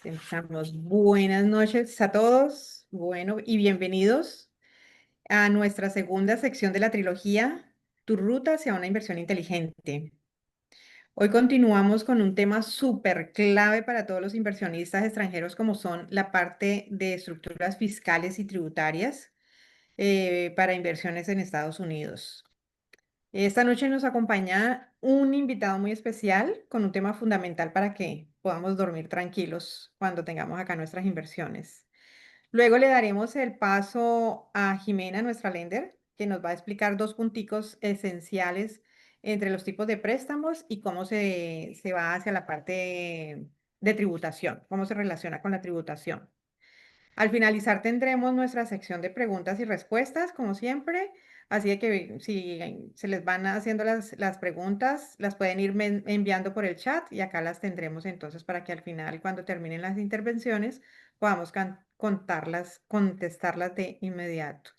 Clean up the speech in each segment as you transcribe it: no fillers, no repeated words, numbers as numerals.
Empezamos. Buenas noches a todos. Bueno, y bienvenidos a nuestra segunda sección de la trilogía, Tu ruta hacia una inversión inteligente. Hoy continuamos con un tema súper clave para todos los inversionistas extranjeros, como son la parte de estructuras fiscales y tributarias para inversiones en Estados Unidos. Esta noche nos acompaña un invitado muy especial con un tema fundamental para que podamos dormir tranquilos cuando tengamos acá nuestras inversiones. Luego le daremos el paso a Jimena, nuestra lender, que nos va a explicar dos punticos esenciales entre los tipos de préstamos y cómo se va hacia la parte de tributación, cómo se relaciona con la tributación. Al finalizar tendremos nuestra sección de preguntas y respuestas, como siempre. Así de que si se les van haciendo las preguntas, las pueden ir enviando por el chat y acá las tendremos entonces para que al final, cuando terminen las intervenciones, podamos contestarlas de inmediato.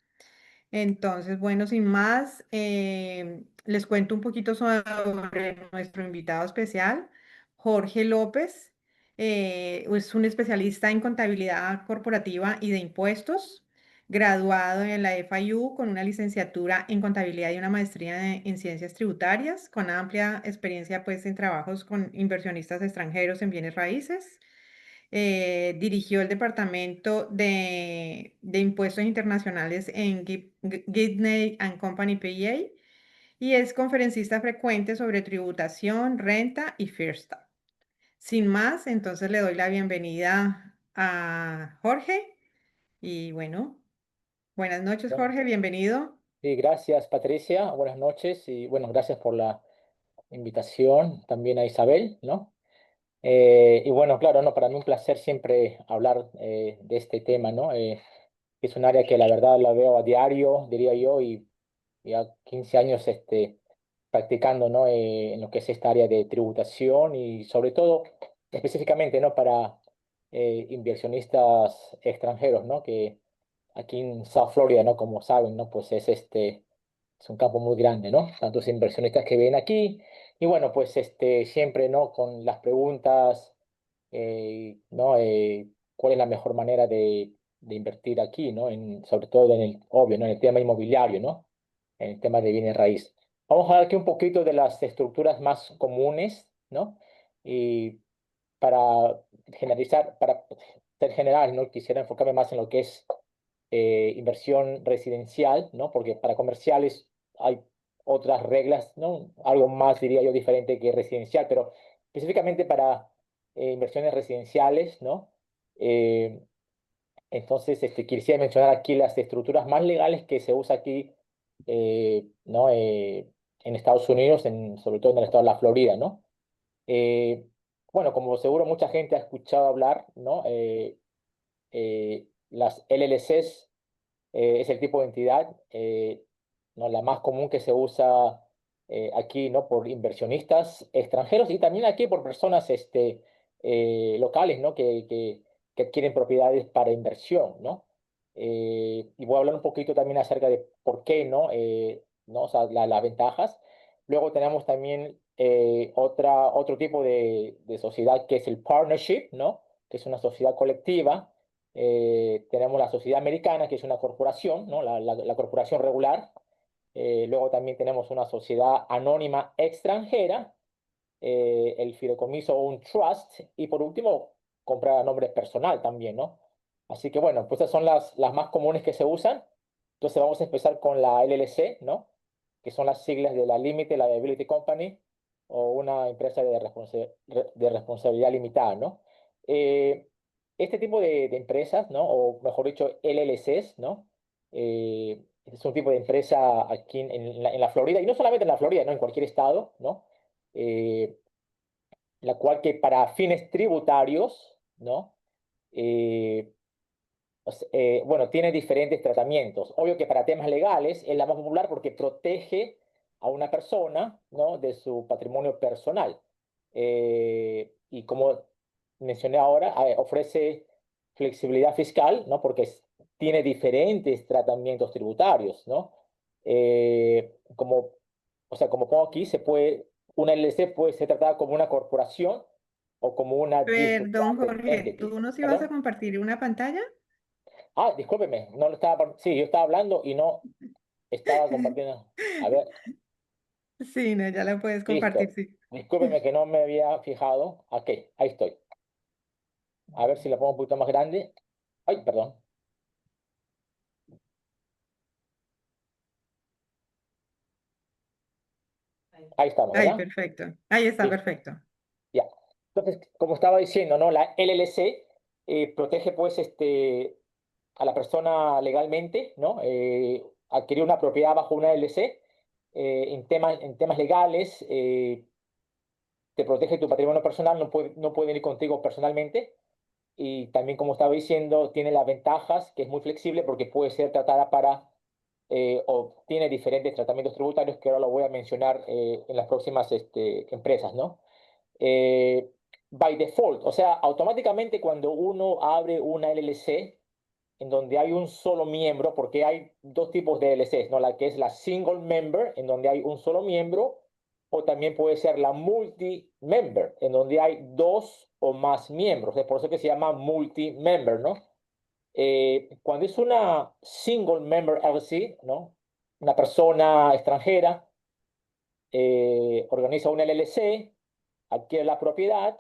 Entonces, bueno, sin más, les cuento un poquito sobre nuestro invitado especial, Jorge López. Es un especialista en contabilidad corporativa y de impuestos, graduado en la FIU con una licenciatura en contabilidad y una maestría en ciencias tributarias, con amplia experiencia pues en trabajos con inversionistas extranjeros en bienes raíces. Dirigió el departamento de impuestos internacionales en Gidney and Company PA y es conferencista frecuente sobre tributación, renta y First. Sin más, entonces le doy la bienvenida a Jorge y bueno, buenas noches Bueno, Jorge, bienvenido. sí, gracias Patricia, buenas noches y bueno, gracias por la invitación también a Isabel, ¿no? Y bueno, claro, no, para mí un placer siempre hablar de este tema, ¿no? Es un área que la verdad la veo a diario, diría yo, y ya 15 años practicando, ¿no? En lo que es esta área de tributación y sobre todo, específicamente, ¿no? Para inversionistas extranjeros, ¿no? Que aquí en South Florida, ¿no? Como saben, ¿no? Pues es un campo muy grande, ¿no? Tantos inversionistas que ven aquí. Y bueno, pues siempre, ¿no? Con las preguntas, ¿no? ¿Cuál es la mejor manera de invertir aquí, ¿no? Sobre todo en el, obvio, ¿no? En el tema inmobiliario, ¿no? En el tema de bienes raíz. Vamos a hablar aquí un poquito de las estructuras más comunes, ¿no? Y para generalizar, para ser general, ¿no? Quisiera enfocarme más en lo que es inversión residencial, ¿no? Porque para comerciales hay otras reglas, ¿no? Algo más, diría yo, diferente que residencial, pero específicamente para inversiones residenciales, ¿no? Eh, entonces, quisiera mencionar aquí las estructuras más legales que se usa aquí, ¿no? En Estados Unidos, sobre todo en el estado de la Florida, ¿no? Eh, bueno, como seguro mucha gente ha escuchado hablar, ¿no? Las LLCs es el tipo de entidad, ¿no? La más común que se usa aquí, ¿no? Por inversionistas extranjeros y también aquí por personas locales, ¿no? Que adquieren propiedades para inversión, ¿no? Y voy a hablar un poquito también acerca de por qué, ¿no? ¿No? O sea, las ventajas. Luego tenemos también otro tipo de sociedad que es el partnership, ¿no? Que es una sociedad colectiva. Tenemos la sociedad americana, que es una corporación, ¿no? La corporación regular. Luego también tenemos una sociedad anónima extranjera, el fideicomiso o un trust. Y por último, comprar a nombre personal también, ¿no? Así que bueno, pues estas son las más comunes que se usan. Entonces vamos a empezar con la LLC, ¿no? Que son las siglas de la Limited Liability Company o una empresa de responsabilidad limitada, ¿no? Eh, este tipo de empresas, ¿no? O mejor dicho, LLCs, ¿no? Es un tipo de empresa aquí en la Florida, y no solamente en la Florida, ¿no? En cualquier estado, ¿no? Eh, la cual que para fines tributarios, ¿no? Eh, bueno, tiene diferentes tratamientos. Obvio que para temas legales es la más popular porque protege a una persona, ¿no? De su patrimonio personal. Y como mencioné ahora, ofrece flexibilidad fiscal, ¿no? Porque tiene diferentes tratamientos tributarios, ¿no? Como, o sea, como pongo aquí, una LLC puede ser tratada como una corporación o como una Perdón, disregarded Jorge, entity. ¿tú nos ibas a ¿Perdón? compartir una pantalla? Ah, discúlpeme, no lo estaba, sí, yo estaba hablando y no estaba compartiendo. A ver, Sí, no, ya la puedes compartir, listo. sí. Discúlpeme que no me había fijado. Ok, ahí estoy. A ver si la pongo un poquito más grande. Ay, perdón. Ahí estamos, Ay, ¿verdad? perfecto. Ahí está, Listo. perfecto. Ya. Entonces, como estaba diciendo, ¿no? La LLC protege, pues, a la persona legalmente, ¿no? Adquirir una propiedad bajo una LLC en temas legales, te protege tu patrimonio personal, no pueden ir contigo personalmente. Y también, como estaba diciendo, tiene las ventajas, que es muy flexible porque puede ser tratada para, o tiene diferentes tratamientos tributarios que ahora lo voy a mencionar en las próximas empresas, ¿no? eh, by default, o sea, automáticamente cuando uno abre una LLC en donde hay un solo miembro, porque hay dos tipos de LLCs, ¿no? La que es la single member, en donde hay un solo miembro, o también puede ser la multi-member, en donde hay dos o más miembros. Es por eso que se llama multi-member, ¿no? Cuando es una single member LLC, ¿no? Una persona extranjera organiza una LLC, adquiere la propiedad.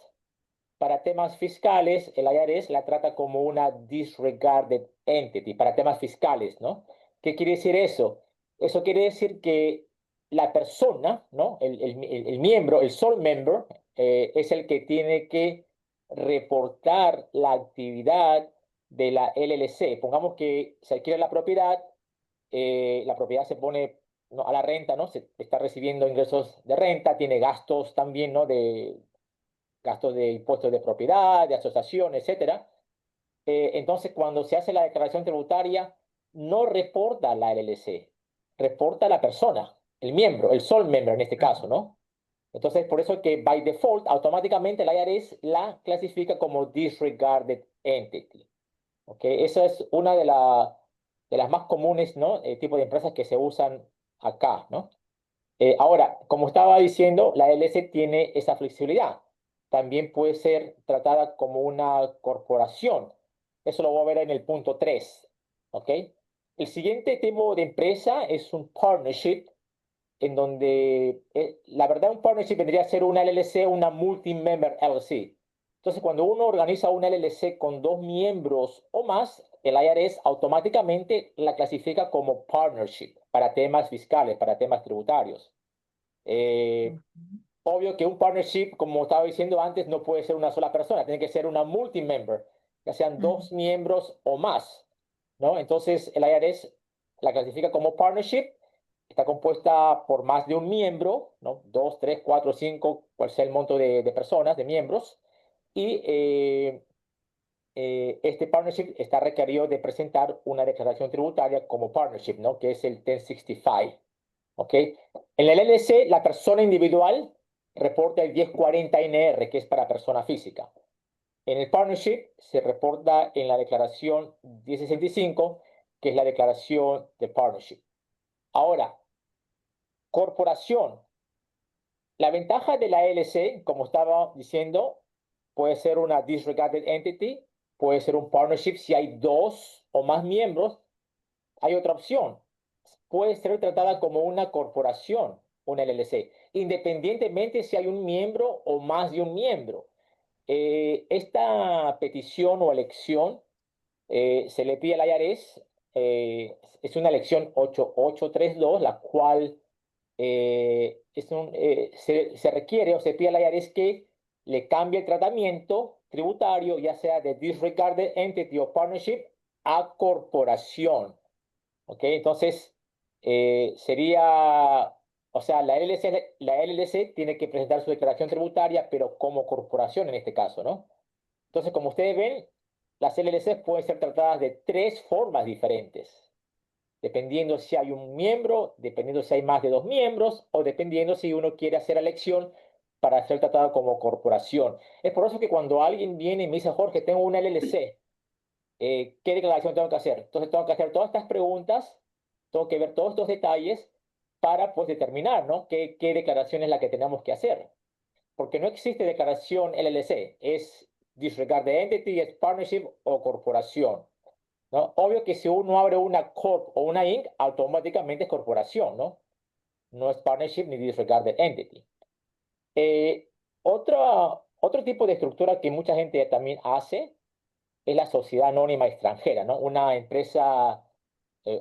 Para temas fiscales, el IRS la trata como una disregarded entity, para temas fiscales, ¿no? ¿Qué quiere decir eso? Eso quiere decir que la persona, ¿no? El miembro, el sole member, es el que tiene que reportar la actividad de la LLC. Pongamos que se adquiere la propiedad se pone, ¿no? a la renta, ¿no? Se está recibiendo ingresos de renta, tiene gastos también, ¿no? Gastos de impuestos de propiedad, de asociación, etcétera. Entonces, cuando se hace la declaración tributaria, no reporta la LLC, reporta la persona, el miembro, el sole member en este caso, ¿no? Entonces, por eso que by default, automáticamente la IRS la clasifica como disregarded entity. ¿Ok? Esa es una de las más comunes, ¿no? Tipo de empresas que se usan acá, ¿no? Ahora, como estaba diciendo, la LS tiene esa flexibilidad. También puede ser tratada como una corporación. Eso lo voy a ver en el punto 3. ¿Ok? El siguiente tipo de empresa es un partnership, en donde la verdad un partnership vendría a ser una LLC, una multi-member LLC. Entonces, cuando uno organiza una LLC con dos miembros o más, el IRS automáticamente la clasifica como partnership para temas fiscales, para temas tributarios. Eh, Ujú, Obvio que un partnership, como estaba diciendo antes, no puede ser una sola persona, tiene que ser una multi-member, ya sean ujú, dos miembros o más, ¿no? Entonces, el IRS la clasifica como partnership, está compuesta por más de un miembro, ¿no? Dos, tres, cuatro, cinco, cual sea el monto de personas, de miembros, y este partnership está requerido de presentar una declaración tributaria como partnership, ¿no? Que es el 1065. ¿Ok? En el LLC, la persona individual reporta el 1040 NR, que es para persona física. En el partnership se reporta en la declaración 1065, que es la declaración de partnership. Ahora, corporación. La ventaja de la LLC, como estaba diciendo, puede ser una disregarded entity, puede ser un partnership si hay dos o más miembros. Hay otra opción. Puede ser tratada como una corporación, una LLC, independientemente si hay un miembro o más de un miembro. Esta petición o elección se le pide al IRS, es una elección 8832, la cual se requiere o se pide al IRS que le cambie el tratamiento tributario, ya sea de disregarded entity o partnership, a corporación. ¿Ok? Entonces, sería, o sea, la LLC tiene que presentar su declaración tributaria, pero como corporación en este caso, ¿no? Entonces, como ustedes ven, las LLCs pueden ser tratadas de tres formas diferentes, dependiendo si hay un miembro, dependiendo si hay más de dos miembros, o dependiendo si uno quiere hacer elección para ser tratado como corporación. Es por eso que cuando alguien viene y me dice, Jorge, tengo una LLC, ¿qué declaración tengo que hacer? Entonces tengo que hacer todas estas preguntas, tengo que ver todos estos detalles para pues determinar, ¿no? ¿Qué declaración es la que tenemos que hacer? porque no existe declaración LLC, es disregard the entity, es partnership o corporación, ¿no? Obvio que si uno abre una corp o una inc, automáticamente es corporación, ¿no? No es partnership ni disregard the entity. Eh, otro tipo de estructura que mucha gente también hace es la sociedad anónima extranjera, ¿no? Una empresa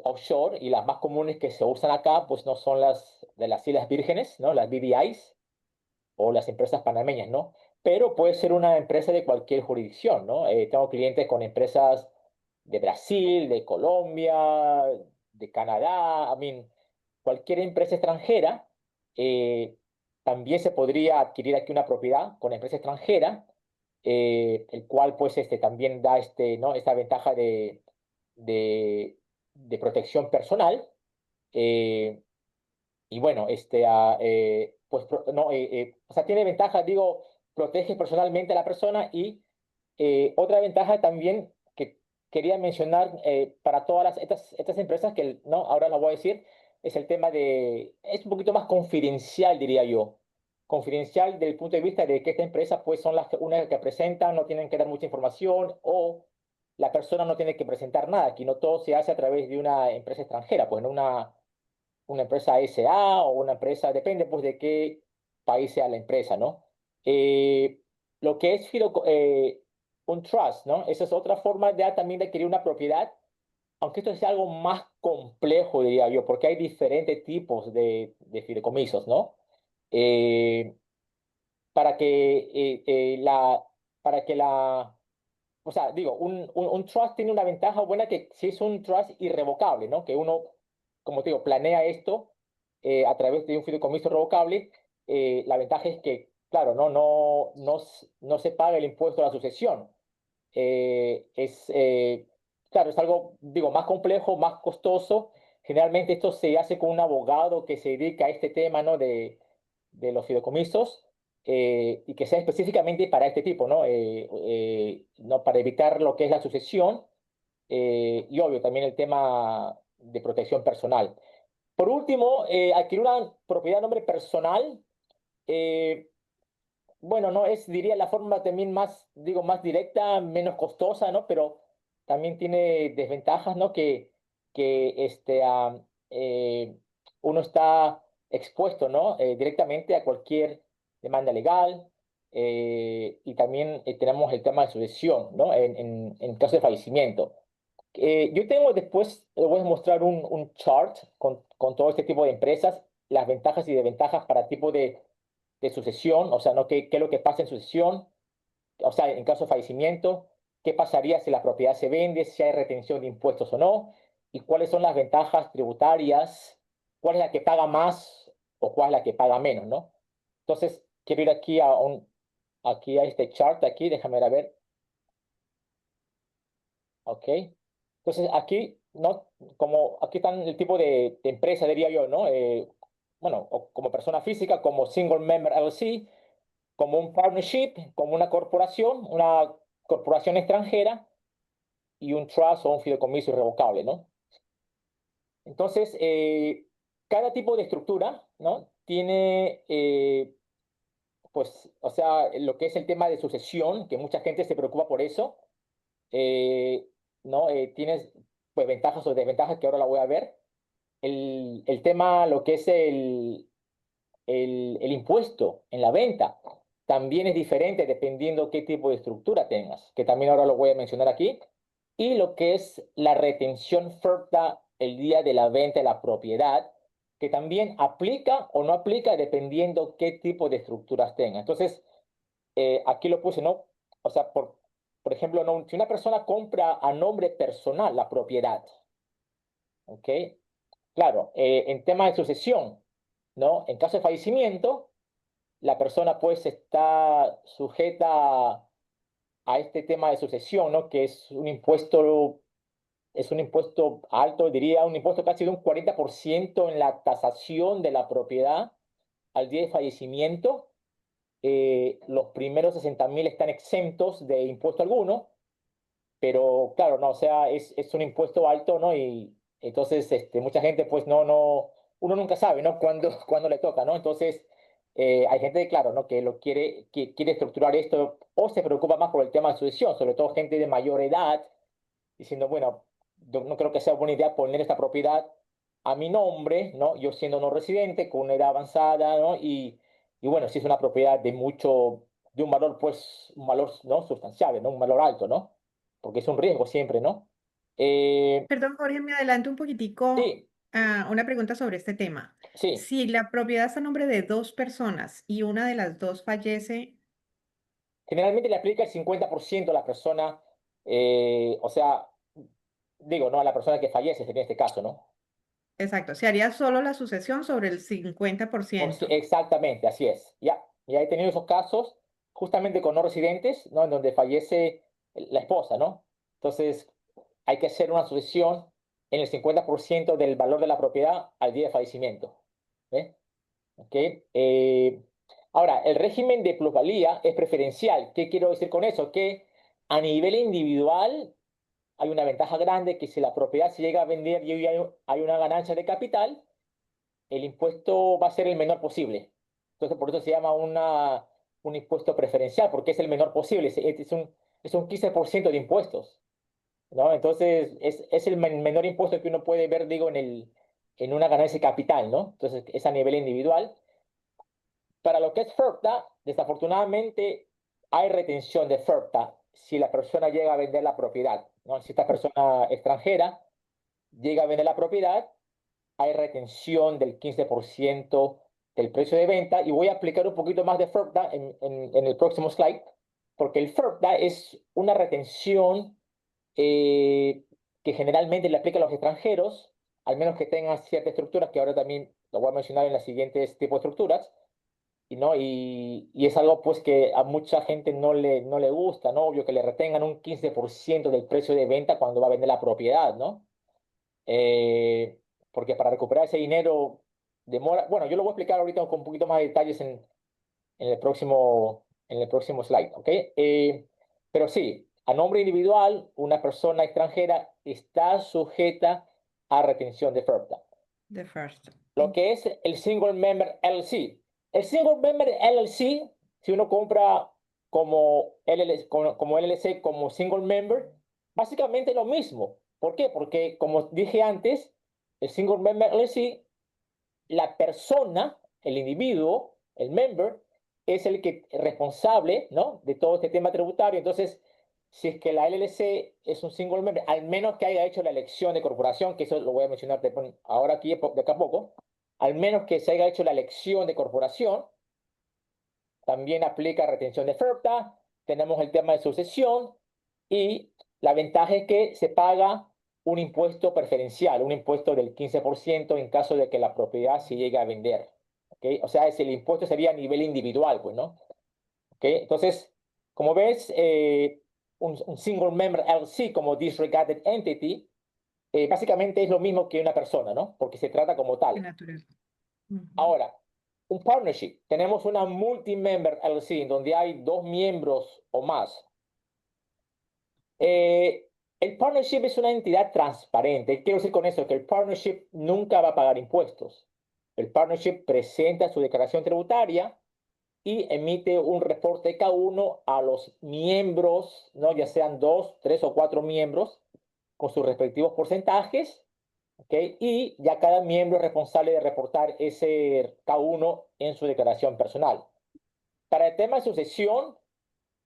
offshore, y las más comunes que se usan acá, pues no son las de las Islas Vírgenes, ¿no? Las BVIs o las empresas panameñas, ¿no? Pero puede ser una empresa de cualquier jurisdicción, ¿no? Tengo clientes con empresas de Brasil, de Colombia, de Canadá, cualquier empresa extranjera. eh, También se podría adquirir aquí una propiedad con empresa extranjera, el cual pues también da ¿no? esta ventaja de, de protección personal. eh, y bueno, pues no, o sea, tiene ventajas, digo, protege personalmente a la persona. Y otra ventaja también que quería mencionar para todas estas empresas, que no, ahora la voy a decir, es el tema es un poquito más confidencial, diría yo. Confidencial desde el punto de vista de que esta empresa, pues son las únicas que presentan, no tienen que dar mucha información, o la persona no tiene que presentar nada. Aquí no todo se hace a través de una empresa extranjera, pues no una empresa SA o una empresa, depende pues de qué país sea la empresa, ¿no? Eh, lo que es un trust, ¿no? Esa es otra forma también de adquirir una propiedad, aunque esto es algo más complejo, diría yo, porque hay diferentes tipos de fideicomisos, ¿no? Eh, para que para que o sea, digo, un trust tiene una ventaja buena, que si es un trust irrevocable, ¿no? Que uno, como te digo, planea esto a través de un fideicomiso revocable. La ventaja es que, claro, no se paga el impuesto a la sucesión. Claro, es algo, digo, más complejo, más costoso. Generalmente esto se hace con un abogado que se dedica a este tema, ¿no? De los fideicomisos, y que sea específicamente para este tipo, ¿no? ¿No? Para evitar lo que es la sucesión, y obvio también el tema de protección personal. Por último, adquirir una propiedad a nombre personal. eh, bueno, no es, diría, la forma también más, digo, más directa, menos costosa, ¿no? Pero también tiene desventajas, ¿no? Que uno está expuesto, ¿no? Directamente a cualquier demanda legal. Y también tenemos el tema de sucesión, ¿no? En caso de fallecimiento. Yo tengo después, les voy a mostrar un chart con todo este tipo de empresas, las ventajas y desventajas para tipo de sucesión, o sea, ¿no? ¿Qué es lo que pasa en sucesión? O sea, en caso de fallecimiento, ¿qué pasaría si la propiedad se vende, si hay retención de impuestos o no? ¿Y cuáles son las ventajas tributarias? ¿Cuál es la que paga más o cuál es la que paga menos, ¿no? Entonces, quiero ir aquí a este chart, aquí, déjame ver, ¿ok? Entonces, aquí, ¿no? Como aquí están el tipo de empresa, diría yo, ¿no? Bueno, o como persona física, como single member LLC, como un partnership, como una corporación extranjera, y un trust o un fideicomiso irrevocable, ¿no? Entonces, cada tipo de estructura, ¿no? Tiene, pues, o sea, lo que es el tema de sucesión, que mucha gente se preocupa por eso. eh, ¿No? Tienes, pues, ventajas o desventajas que ahora la voy a ver. El tema, lo que es el impuesto en la venta, también es diferente dependiendo qué tipo de estructura tengas, que también ahora lo voy a mencionar aquí. Y lo que es la retención FERPTA el día de la venta de la propiedad, que también aplica o no aplica dependiendo qué tipo de estructuras tenga. Entonces, aquí lo puse, ¿no? O sea, por ejemplo, ¿no? Si una persona compra a nombre personal la propiedad, ¿ok? Claro, en tema de sucesión, ¿no? En caso de fallecimiento, la persona pues está sujeta a este tema de sucesión, ¿no? Que es un impuesto alto, diría, un impuesto casi de un 40% en la tasación de la propiedad al día de fallecimiento. Los primeros 60.000 están exentos de impuesto alguno, pero claro, no, o sea, es un impuesto alto, ¿no? Y entonces mucha gente, pues uno nunca sabe, ¿no? Cuándo le toca, ¿no? Entonces, Hay gente, claro, ¿no? que que quiere estructurar esto o se preocupa más por el tema de sucesión, sobre todo gente de mayor edad, diciendo, bueno, yo no creo que sea buena idea poner esta propiedad a mi nombre, ¿no? Yo siendo no residente, con una edad avanzada, ¿no? Y bueno, si es una propiedad de un valor, pues, un valor, ¿no? Sustancial, ¿no? Un valor alto, ¿no? Porque es un riesgo siempre, ¿no? Eh, Perdón, Jorge, me adelanto un poquitico sí, a una pregunta sobre este tema. sí. Si la propiedad está a nombre de dos personas y una de las dos fallece, Generalmente le aplica el 50% a la persona, o sea, digo, no a la persona que fallece, sería en este caso, ¿no? exacto, se haría solo la sucesión sobre el Por 50%. exactamente, así es. Ya, ya he tenido esos casos justamente con no residentes, ¿no? En donde fallece la esposa, ¿no? Entonces, hay que hacer una sucesión en el 50% del valor de la propiedad al día de fallecimiento. ¿Ve? ¿Ok? Ahora, el régimen de plusvalía es preferencial. ¿Qué quiero decir con eso? Que a nivel individual hay una ventaja grande que si la propiedad se llega a vender y hay una ganancia de capital, el impuesto va a ser el menor posible. Entonces, por eso se llama un impuesto preferencial, porque es el menor posible. Es un 15% de impuestos, ¿no? Entonces, es el menor impuesto que uno puede ver, digo, en una ganancia de capital, ¿no? Entonces, es a nivel individual. Para lo que es FERPTA, desafortunadamente hay retención de FERPTA si la persona llega a vender la propiedad, ¿no? Si esta persona extranjera llega a vender la propiedad, hay retención del 15% del precio de venta y voy a aplicar un poquito más de FERPTA en el próximo slide, porque el FERPTA es una retención eh, que generalmente le aplica a los extranjeros, al menos que tengan ciertas estructuras, que ahora también lo voy a mencionar en las siguientes tipos de estructuras, y es algo pues que a mucha gente no le gusta, ¿no? Obvio que le retengan un 15% del precio de venta cuando va a vender la propiedad, ¿no? Eh, Porque para recuperar ese dinero demora, bueno, yo lo voy a explicar ahorita con un poquito más de detalles en el próximo slide, ¿ok? Pero sí, a nombre individual, una persona extranjera está sujeta a retención de FERPTA. The first. Lo que es el Single Member LLC. El Single Member LLC, si uno compra como LLC, como Single Member, básicamente lo mismo. ¿Por qué? Porque, como dije antes, el Single Member LLC, la persona, el individuo, el member, es el que es responsable, ¿no? De todo este tema tributario. Entonces, si es que la LLC es un single member, al menos que haya hecho la elección de corporación, que eso lo voy a mencionar ahora aquí de acá a poco, al menos que se haya hecho la elección de corporación, también aplica retención de oferta, tenemos el tema de sucesión y la ventaja es que se paga un impuesto preferencial, un impuesto del 15% en caso de que la propiedad se llegue a vender. ¿Okay? O sea, el impuesto sería a nivel individual, pues, ¿no? ¿Okay? Entonces, como ves, un single member LLC como disregarded entity, básicamente es lo mismo que una persona, ¿no? Porque se trata como Qué tal. natural. Ujú. Ahora, un partnership. Tenemos una multi-member LLC, en donde hay dos miembros o más. Eh, el partnership es una entidad transparente. Quiero decir con eso que el partnership nunca va a pagar impuestos. El partnership presenta su declaración tributaria y emite un reporte cada uno a los miembros, ¿no? Ya sean dos, tres o cuatro miembros, con sus respectivos porcentajes. ¿Ok? Y ya cada miembro es responsable de reportar ese K1 en su declaración personal. Para el tema de sucesión,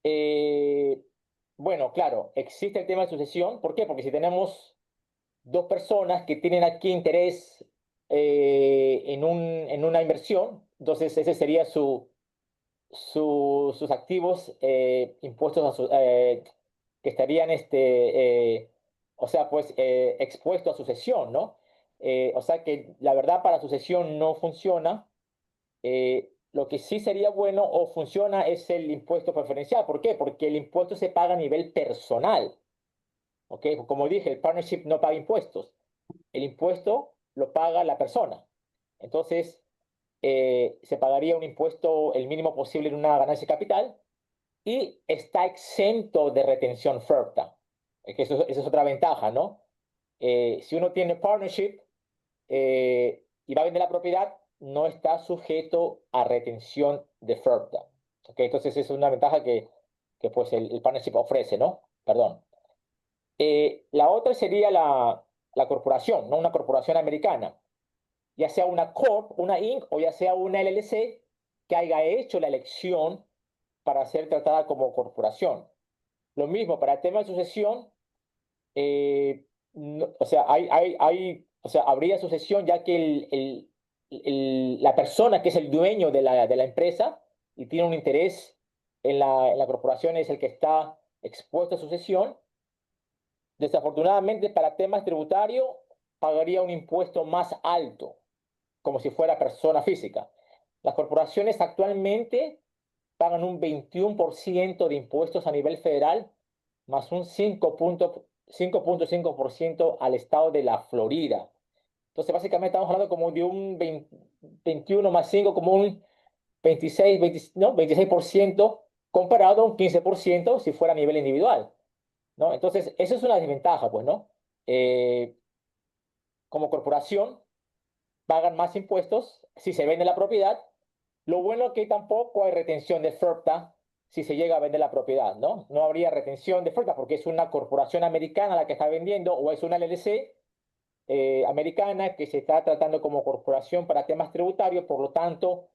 eh, bueno, claro, existe el tema de sucesión. ¿Por qué? Porque si tenemos dos personas que tienen aquí interés en una inversión, entonces ese sería sus activos impuestos que estarían, o sea, pues expuestos a sucesión, ¿no? O sea que la verdad para sucesión no funciona. Lo que sí sería bueno o funciona es el impuesto preferencial. ¿Por qué? Porque el impuesto se paga a nivel personal, ¿ok? Como dije, el partnership no paga impuestos. El impuesto lo paga la persona. Entonces, se pagaría un impuesto el mínimo posible en una ganancia de capital y está exento de retención FERPTA. Que esa es otra ventaja, ¿no? Si uno tiene partnership y va a vender la propiedad, no está sujeto a retención de FERPTA. ¿Ok? Entonces, es una ventaja que pues el partnership ofrece, ¿no? Perdón. La otra sería la corporación, ¿no? Una corporación americana, ya sea una Corp, una Inc. o ya sea una LLC que haya hecho la elección para ser tratada como corporación. Lo mismo para el tema de sucesión, o sea, o sea, habría sucesión ya que la persona que es el dueño de la empresa y tiene un interés en la corporación es el que está expuesto a sucesión. Desafortunadamente, para temas tributarios, pagaría un impuesto más alto, como si fuera persona física. Las corporaciones actualmente pagan un 21% de impuestos a nivel federal, más un 5.5% al estado de la Florida. Entonces, básicamente estamos hablando como de un 21 más 5 como un 26, 20, no, 26% comparado a un 15% si fuera a nivel individual, ¿no? Entonces, eso es una desventaja, pues, ¿no? Eh, como corporación, pagan más impuestos si se vende la propiedad. Lo bueno es que tampoco hay retención de FERPTA si se llega a vender la propiedad, ¿no? No habría retención de FERPTA porque es una corporación americana la que está vendiendo o es una LLC americana que se está tratando como corporación para temas tributarios, por lo tanto,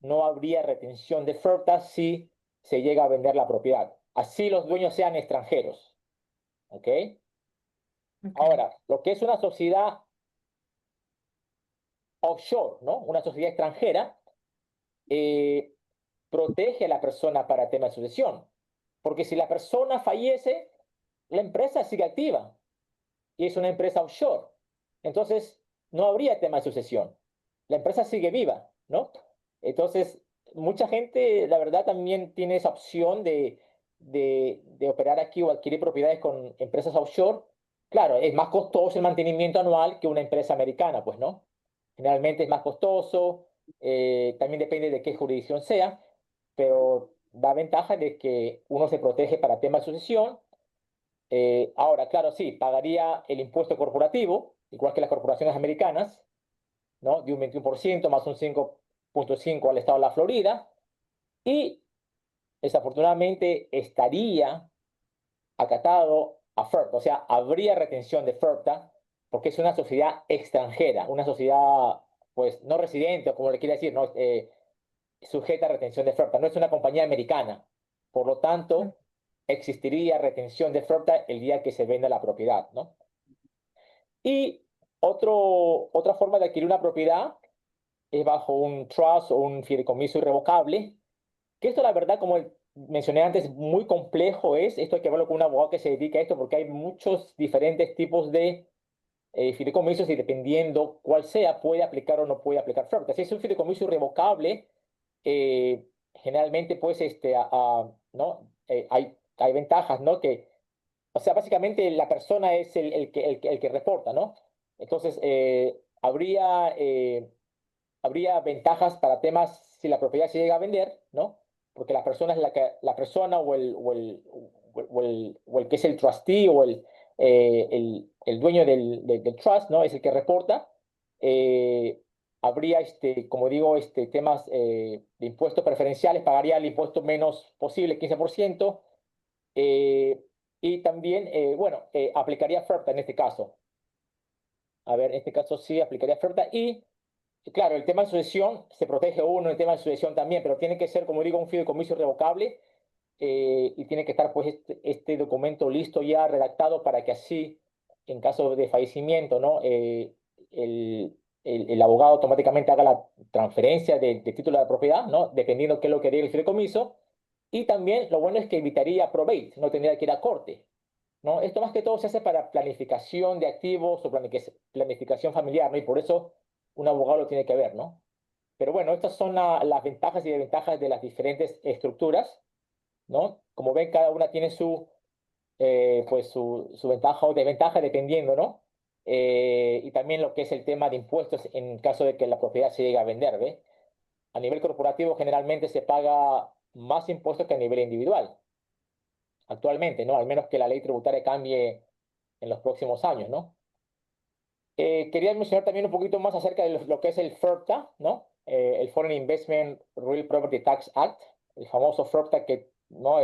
no habría retención de FERPTA si se llega a vender la propiedad. Así los dueños sean extranjeros, ¿ok? Ok. Ahora, lo que es una sociedad offshore, ¿no? Una sociedad extranjera, eh, protege a la persona para tema de sucesión. Porque si la persona fallece, la empresa sigue activa y es una empresa offshore. Entonces, no habría tema de sucesión. La empresa sigue viva, ¿no? Entonces, mucha gente, la verdad, también tiene esa opción de operar aquí o adquirir propiedades con empresas offshore. Claro, es más costoso el mantenimiento anual que una empresa americana, pues, ¿no? Generalmente es más costoso, también depende de qué jurisdicción sea, pero da ventaja de que uno se protege para temas de sucesión. Ahora, claro, sí, pagaría el impuesto corporativo, igual que las corporaciones americanas, ¿no? De un 21% más un 5.5 al estado de la Florida, y desafortunadamente estaría acatado a FERPTA, o sea, habría retención de FERPTA porque es una sociedad extranjera, una sociedad, pues, no residente, o como le quiere decir, ¿no? Sujeta a retención de FERPTA, no es una compañía americana. Por lo tanto, existiría retención de FERPTA el día que se venda la propiedad, ¿no? Y otra forma de adquirir una propiedad es bajo un trust o un fideicomiso irrevocable, que esto la verdad, como mencioné antes, muy complejo es, esto hay que verlo con un abogado que se dedica a esto porque hay muchos diferentes tipos de fideicomisos y dependiendo cuál sea, puede aplicar o no puede aplicar FERPTA. Si es un fideicomiso irrevocable, generalmente pues ¿no? Hay ventajas, ¿no? Que, o sea, básicamente la persona es el que reporta, ¿no? Entonces, habría ventajas para temas si la propiedad se llega a vender, ¿no? Porque la persona es la persona o el que es el trustee o el dueño del trust, ¿no? Es el que reporta. Eh, Habría, como digo, temas de impuestos preferenciales, pagaría el impuesto menos posible, 15%, eh, y también, bueno, aplicaría FERPTA en este caso. A ver, en este caso sí aplicaría FERPTA y claro, el tema de sucesión se protege uno, el tema de sucesión también, pero tiene que ser, como digo, un fideicomiso irrevocable y tiene que estar pues este documento listo ya redactado para que así, en caso de fallecimiento, ¿no? El, el abogado automáticamente haga la transferencia de título de propiedad, ¿no? Dependiendo qué es lo que diga el fideicomiso. Y también lo bueno es que evitaría probate, no tendría que ir a corte, ¿no? Esto más que todo se hace para planificación de activos o planificación familiar, ¿no? Y por eso un abogado lo tiene que ver, ¿no? Pero bueno, estas son las ventajas y desventajas de las diferentes estructuras, ¿no? Como ven, cada una tiene pues su ventaja o desventaja dependiendo, ¿no? Y también lo que es el tema de impuestos en caso de que la propiedad se llegue a vender, ¿ve? A nivel corporativo generalmente se paga más impuestos que a nivel individual, actualmente, ¿no? Al menos que la ley tributaria cambie en los próximos años, ¿no? Quería mencionar también un poquito más acerca de lo que es el FIRPTA, ¿no? El Foreign Investment Real Property Tax Act, el famoso FIRPTA que, ¿no?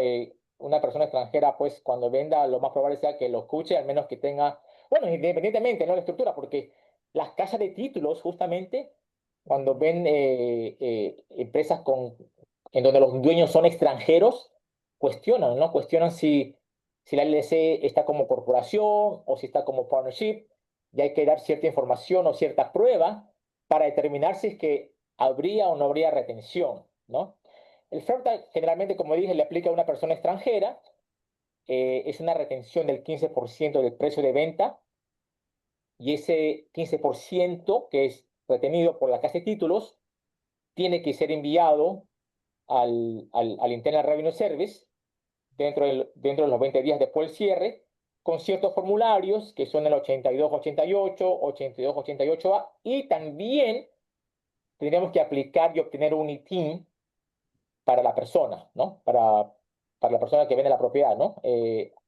Una persona extranjera, pues cuando venda, lo más probable sea que lo escuche, al menos que tenga, bueno, independientemente, ¿no? La estructura, porque las casas de títulos, justamente, cuando ven empresas en donde los dueños son extranjeros, cuestionan, ¿no? Cuestionan si la LLC está como corporación o si está como partnership y hay que dar cierta información o cierta prueba para determinar si es que habría o no habría retención, ¿no? El FERTA generalmente, como dije, le aplica a una persona extranjera, es una retención del 15% del precio de venta y ese 15% que es retenido por la casa de títulos tiene que ser enviado al Internal Revenue Service dentro de los 20 días después del cierre, con ciertos formularios que son el 8288, 8288A, y también tendríamos que aplicar y obtener un ITIN para la persona, ¿no? Para la persona que vende la propiedad, ¿no?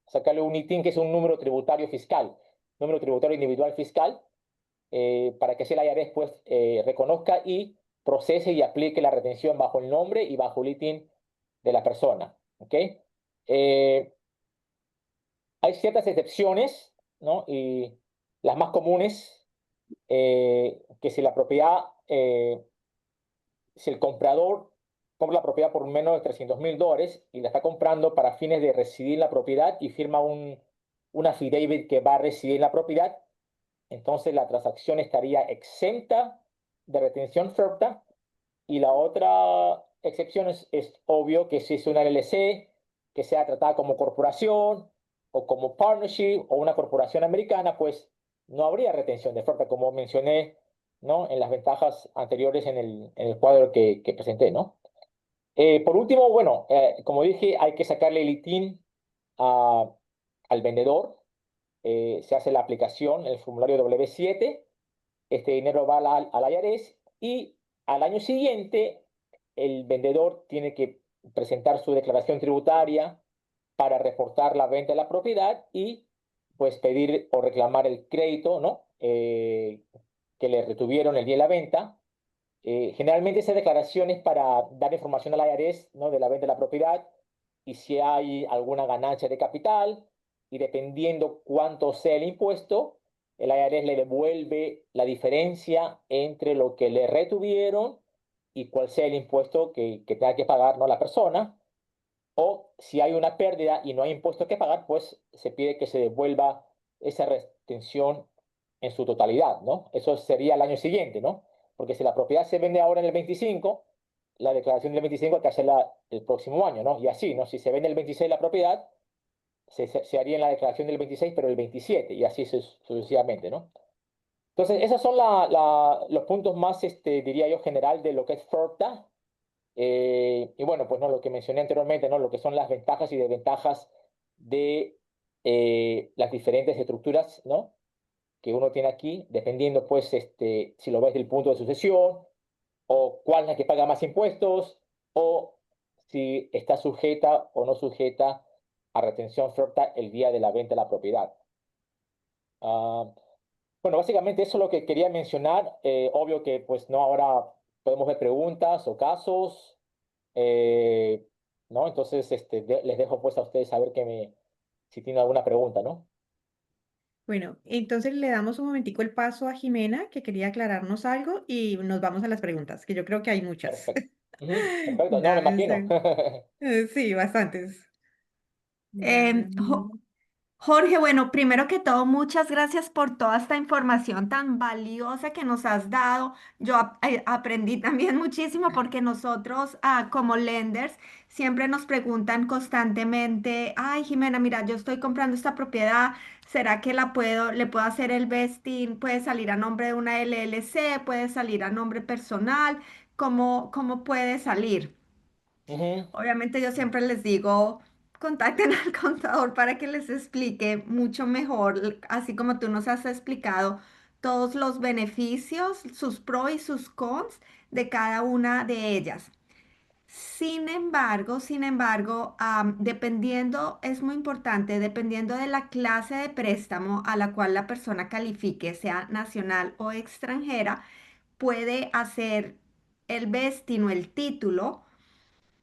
Sacarle un ITIN que es un número tributario fiscal, número tributario individual fiscal, para que así el IRS pues, reconozca y procese y aplique la retención bajo el nombre y bajo el ITIN de la persona, ¿ok? Eh, Hay ciertas excepciones, ¿no? Y las más comunes, que si la propiedad, si el comprador compra la propiedad por menos de $300,000 y la está comprando para fines de residir en la propiedad y firma un affidavit que va a residir en la propiedad, entonces la transacción estaría exenta de retención FERPTA. Y la otra excepción es obvio que si es una LLC que sea tratada como corporación o como partnership o una corporación americana, pues no habría retención de oferta, como mencioné, ¿no? En las ventajas anteriores en el cuadro que presenté, ¿no? Por último, bueno, como dije, hay que sacarle el ITIN a- al vendedor. Se hace la aplicación, el formulario W7. Este dinero va al IRS y al año siguiente el vendedor tiene que presentar su declaración tributaria para reportar la venta de la propiedad y pues pedir o reclamar el crédito, ¿no? Que le retuvieron el día de la venta. Generalmente esa declaración es para dar información al IRS, ¿no? De la venta de la propiedad y si hay alguna ganancia de capital y dependiendo cuánto sea el impuesto, el IRS le devuelve la diferencia entre lo que le retuvieron y cuál sea el impuesto que tenga que pagar, ¿no? La persona. O si hay una pérdida y no hay impuesto que pagar, pues se pide que se devuelva esa retención en su totalidad, ¿no? Eso sería el año siguiente, ¿no? Porque si la propiedad se vende ahora en el 25, la declaración del 25 hay que hacerla el próximo año, ¿no? Y así, ¿no? Si se vende el 26 la propiedad, se haría en la declaración del 26, pero el 27, y así sucesivamente, ¿no? Entonces, esos son los puntos más, diría yo, general de lo que es FERPTA. Y bueno, pues no, lo que mencioné anteriormente, ¿no? Lo que son las ventajas y desventajas de las diferentes estructuras, ¿no? Que uno tiene aquí, dependiendo, pues, si lo ves del punto de sucesión, o cuál es la que paga más impuestos, o si está sujeta o no sujeta a retención FERPTA el día de la venta de la propiedad. Ah, bueno, básicamente eso es lo que quería mencionar. Obvio que, pues, no, ahora podemos ver preguntas o casos. Eh, ¿No? Entonces, les dejo pues a ustedes saber si tienen alguna pregunta, ¿no? Bueno, entonces le damos un momentico el paso a Jimena, que quería aclararnos algo, y nos vamos a las preguntas, que yo creo que hay muchas. Perfecto. Ujú, perfecto, no, me Dame un imagino. sí, bastantes. Jorge, bueno, primero que todo, muchas gracias por toda esta información tan valiosa que nos has dado. Yo aprendí también muchísimo porque nosotros, como lenders, siempre nos preguntan constantemente, ay, Jimena, mira, yo estoy comprando esta propiedad, ¿será que le puedo hacer el vesting? ¿Puede salir a nombre de una LLC? ¿Puede salir a nombre personal? ¿Cómo puede salir? Ujú, Obviamente yo siempre les digo, contacten al contador para que les explique mucho mejor, así como tú nos has explicado todos los beneficios, sus pros y sus cons de cada una de ellas. Sin embargo, dependiendo, es muy importante, dependiendo de la clase de préstamo a la cual la persona califique, sea nacional o extranjera, puede hacer el vesting o el título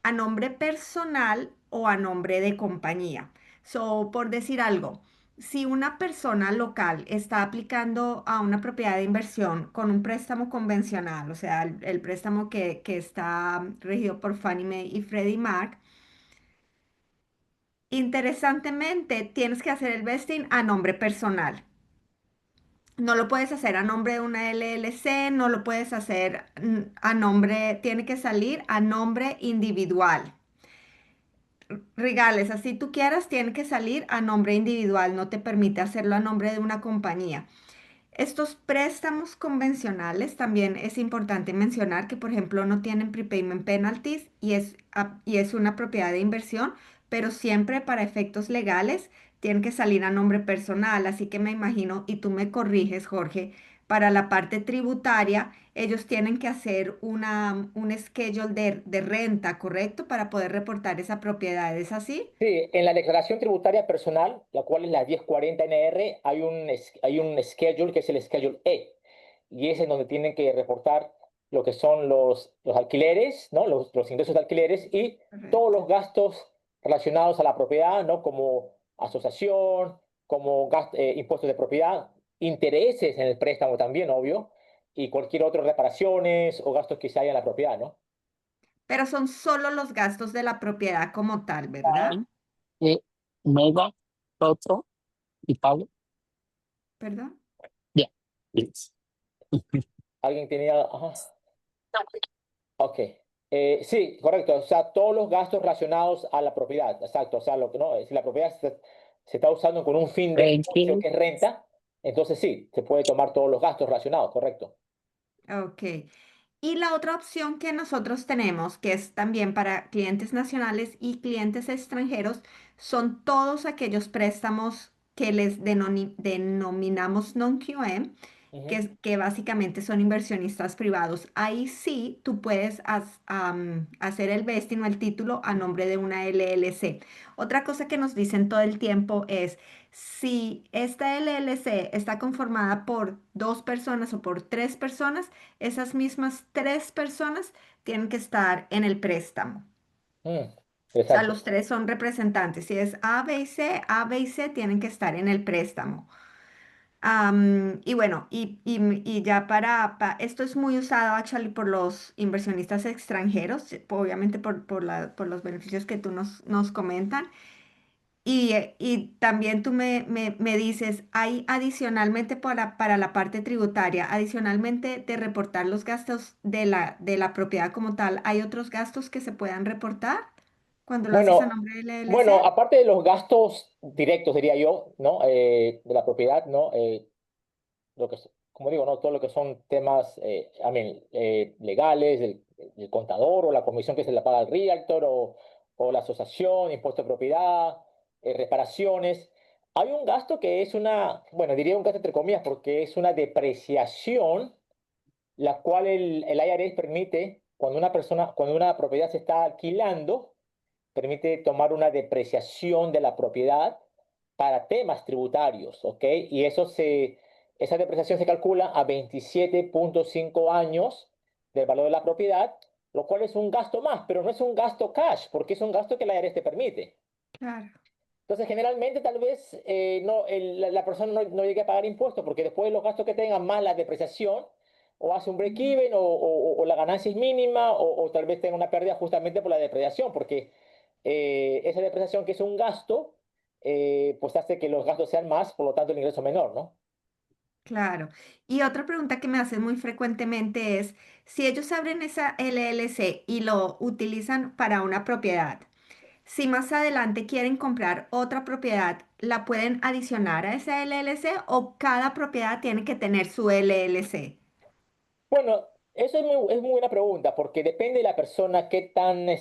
a nombre personal o a nombre de compañía. So, por decir algo, si una persona local está aplicando a una propiedad de inversión con un préstamo convencional, o sea, el préstamo que está regido por Fannie Mae y Freddie Mac, interesantemente tienes que hacer el vesting a nombre personal. No lo puedes hacer a nombre de una LLC, no lo puedes hacer a nombre, tiene que salir a nombre individual. Regales, así tú quieras, tiene que salir a nombre individual, no te permite hacerlo a nombre de una compañía. Estos préstamos convencionales también es importante mencionar que, por ejemplo, no tienen prepayment penalties y es una propiedad de inversión, pero siempre para efectos legales tienen que salir a nombre personal. Así que me imagino, y tú me corriges, Jorge, para la parte tributaria, ellos tienen que hacer un schedule de renta, ¿correcto? Para poder reportar esa propiedad. ¿Es así? Sí, en la declaración tributaria personal, la cual es la 1040 NR, hay un schedule que es el Schedule E, y es en donde tienen que reportar lo que son los alquileres, ¿no? Los ingresos de alquileres y todos Correcto. los gastos relacionados a la propiedad, ¿no? Como asociación, como impuestos de propiedad, intereses en el préstamo también, obvio, y cualquier otro reparaciones o gastos que se haya en la propiedad, ¿no? Pero son solo los gastos de la propiedad como tal, ¿verdad? Eh, Mega, Toto y Pablo. ¿Perdón? Yeah. Yes. ¿Alguien tenía? Ajá. Ok. Sí, correcto. O sea, todos los gastos relacionados a la propiedad. Exacto. O sea, lo que no, si la propiedad se está usando con un fin de Thank negocio you. que es renta, entonces sí, se puede tomar todos los gastos relacionados, correcto. Ok. Y la otra opción que nosotros tenemos, que es también para clientes nacionales y clientes extranjeros, son todos aquellos préstamos que les denominamos non-QM, Ujú. que básicamente son inversionistas privados. Ahí sí tú puedes hacer el vesting o el título a nombre de una LLC. Otra cosa que nos dicen todo el tiempo es, si esta LLC está conformada por dos personas o por tres personas, esas mismas tres personas tienen que estar en el préstamo. Mm, O sea, interesante. los tres son representantes. Si es A, B y C, A, B y C tienen que estar en el préstamo. Y bueno, y ya esto es muy usado actually por los inversionistas extranjeros, obviamente por los beneficios que tú nos comentan. Y también tú me dices, hay adicionalmente para la parte tributaria, adicionalmente de reportar los gastos de la propiedad como tal, ¿hay otros gastos que se puedan reportar cuando lo haces a Bueno, nombre del bueno, LLC? aparte de los gastos directos, diría yo, ¿no? De la propiedad, ¿no? Como digo, ¿no? Todo lo que son temas legales, el contador o la comisión que se le paga al realtor o la asociación, impuesto de propiedad, reparaciones. Hay un gasto que es bueno, diría un gasto entre comillas, porque es una depreciación, la cual el IRS permite, cuando una propiedad se está alquilando, permite tomar una depreciación de la propiedad para temas tributarios, ¿ok? Y esa depreciación se calcula a 27,5 años del valor de la propiedad, lo cual es un gasto más, pero no es un gasto cash, porque es un gasto que la IRS te permite. Claro, Entonces, generalmente, tal vez no, la persona no llegue a pagar impuestos, porque después de los gastos que tenga más la depreciación, o hace un mm, break-even, o la ganancia es mínima, o tal vez tenga una pérdida justamente por la depreciación, porque esa depreciación que es un gasto, pues hace que los gastos sean más, por lo tanto el ingreso menor, ¿no? claro. Y otra pregunta que me hacen muy frecuentemente es, si ellos abren esa LLC y lo utilizan para una propiedad, si más adelante quieren comprar otra propiedad, ¿la pueden adicionar a esa LLC o cada propiedad tiene que tener su LLC? Bueno, eso es muy buena pregunta, porque depende de la persona qué tan, no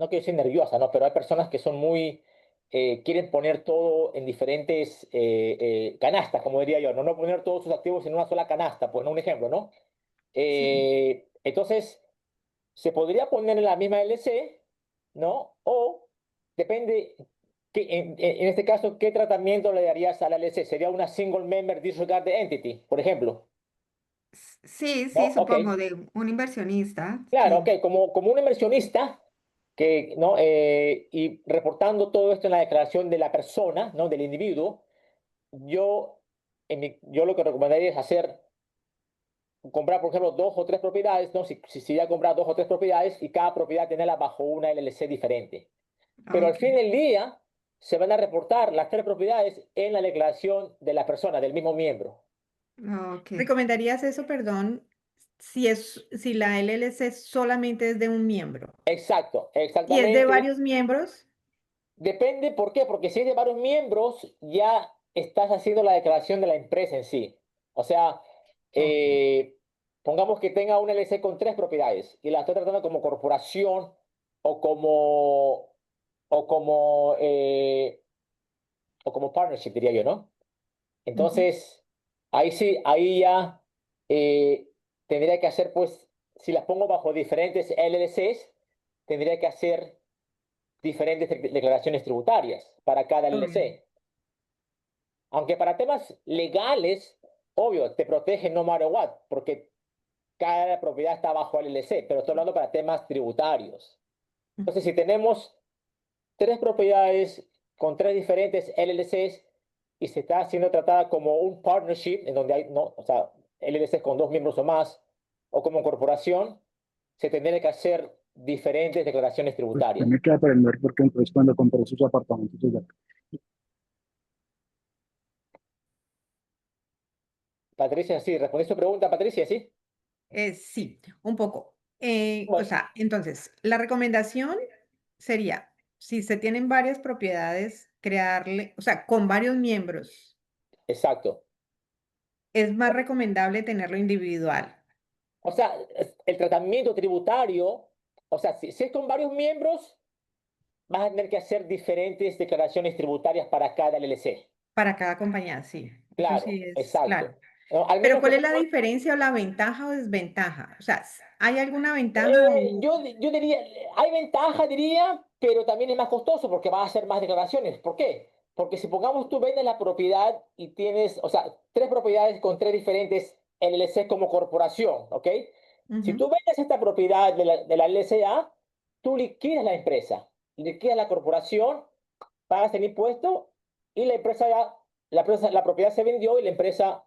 quiero decir nerviosa, ¿no? Pero hay personas que son quieren poner todo en diferentes canastas, como diría yo, ¿no? No poner todos sus activos en una sola canasta, pues, ¿no? Un ejemplo, ¿no? Sí. Entonces, se podría poner en la misma LLC, ¿no? O depende, en este caso, ¿qué tratamiento le darías a la LLC? ¿Sería una single member disregarded entity, por ejemplo? Sí, ¿No? sí, Ok, supongo, de un inversionista, claro, ok, sí. como un inversionista que, ¿no? Y reportando todo esto en la declaración de la persona, ¿no? Del individuo, yo, yo lo que recomendaría es hacer, comprar, por ejemplo, dos o tres propiedades, ¿no? Si ya compras dos o tres propiedades y cada propiedad tenerla bajo una LLC diferente. Pero al Ok, fin del día se van a reportar las tres propiedades en la declaración de la persona, del mismo miembro. ok. ¿Recomendarías eso, perdón, si la LLC solamente es de un miembro Exacto, y es de exactamente. varios miembros? Depende, ¿por qué? Porque si es de varios miembros, ya estás haciendo la declaración de la empresa en sí. O sea, Ok. pongamos que tenga una LLC con tres propiedades y la estoy tratando como corporación o como, o como, eh, o como partnership, diría yo, ¿no? Ujú. Entonces, ahí sí, ahí ya eh, tendría que hacer, pues, si las pongo bajo diferentes LLCs, tendría que hacer diferentes declaraciones tributarias para cada Ok. LLC. Aunque para temas legales, obvio, te protege no matter what, porque cada propiedad está bajo LLC, pero estoy hablando para temas tributarios. Entonces, si tenemos tres propiedades con tres diferentes LLCs y se está siendo tratada como un partnership, en donde hay, no, o sea, LLCs con dos miembros o más, o como corporación, se tendría que hacer diferentes declaraciones Pues tributarias. tiene que aprender porque entonces cuando compró sus apartamentos allá. Patricia, sí, ¿respondí su pregunta, Patricia? Sí. Sí, un poco. O Bueno, sea, entonces, la recomendación sería, si se tienen varias propiedades, crearle, o sea, con varios miembros, exacto. es más recomendable tenerlo individual O sea, el tratamiento tributario, o sea, si es con varios miembros, vas a tener que hacer diferentes declaraciones tributarias para cada LLC. para cada compañía, sí, eso Claro, sí es claro. exacto. ¿No? Al Pero menos que ¿cuál es la tenga. diferencia o la ventaja o desventaja? O sea, ¿hay alguna ventaja o... Yo diría, hay ventaja, diría, pero también es más costoso porque vas a hacer más declaraciones. ¿Por qué? Porque si pongamos tú vendes la propiedad y tienes, o sea, tres propiedades con tres diferentes LLC como corporación, ¿ok? Si tú Ujú, vendes esta propiedad de la LLCA, tú liquidas la empresa, liquidas la corporación, pagas el impuesto y la empresa ya, la propiedad se vendió y la empresa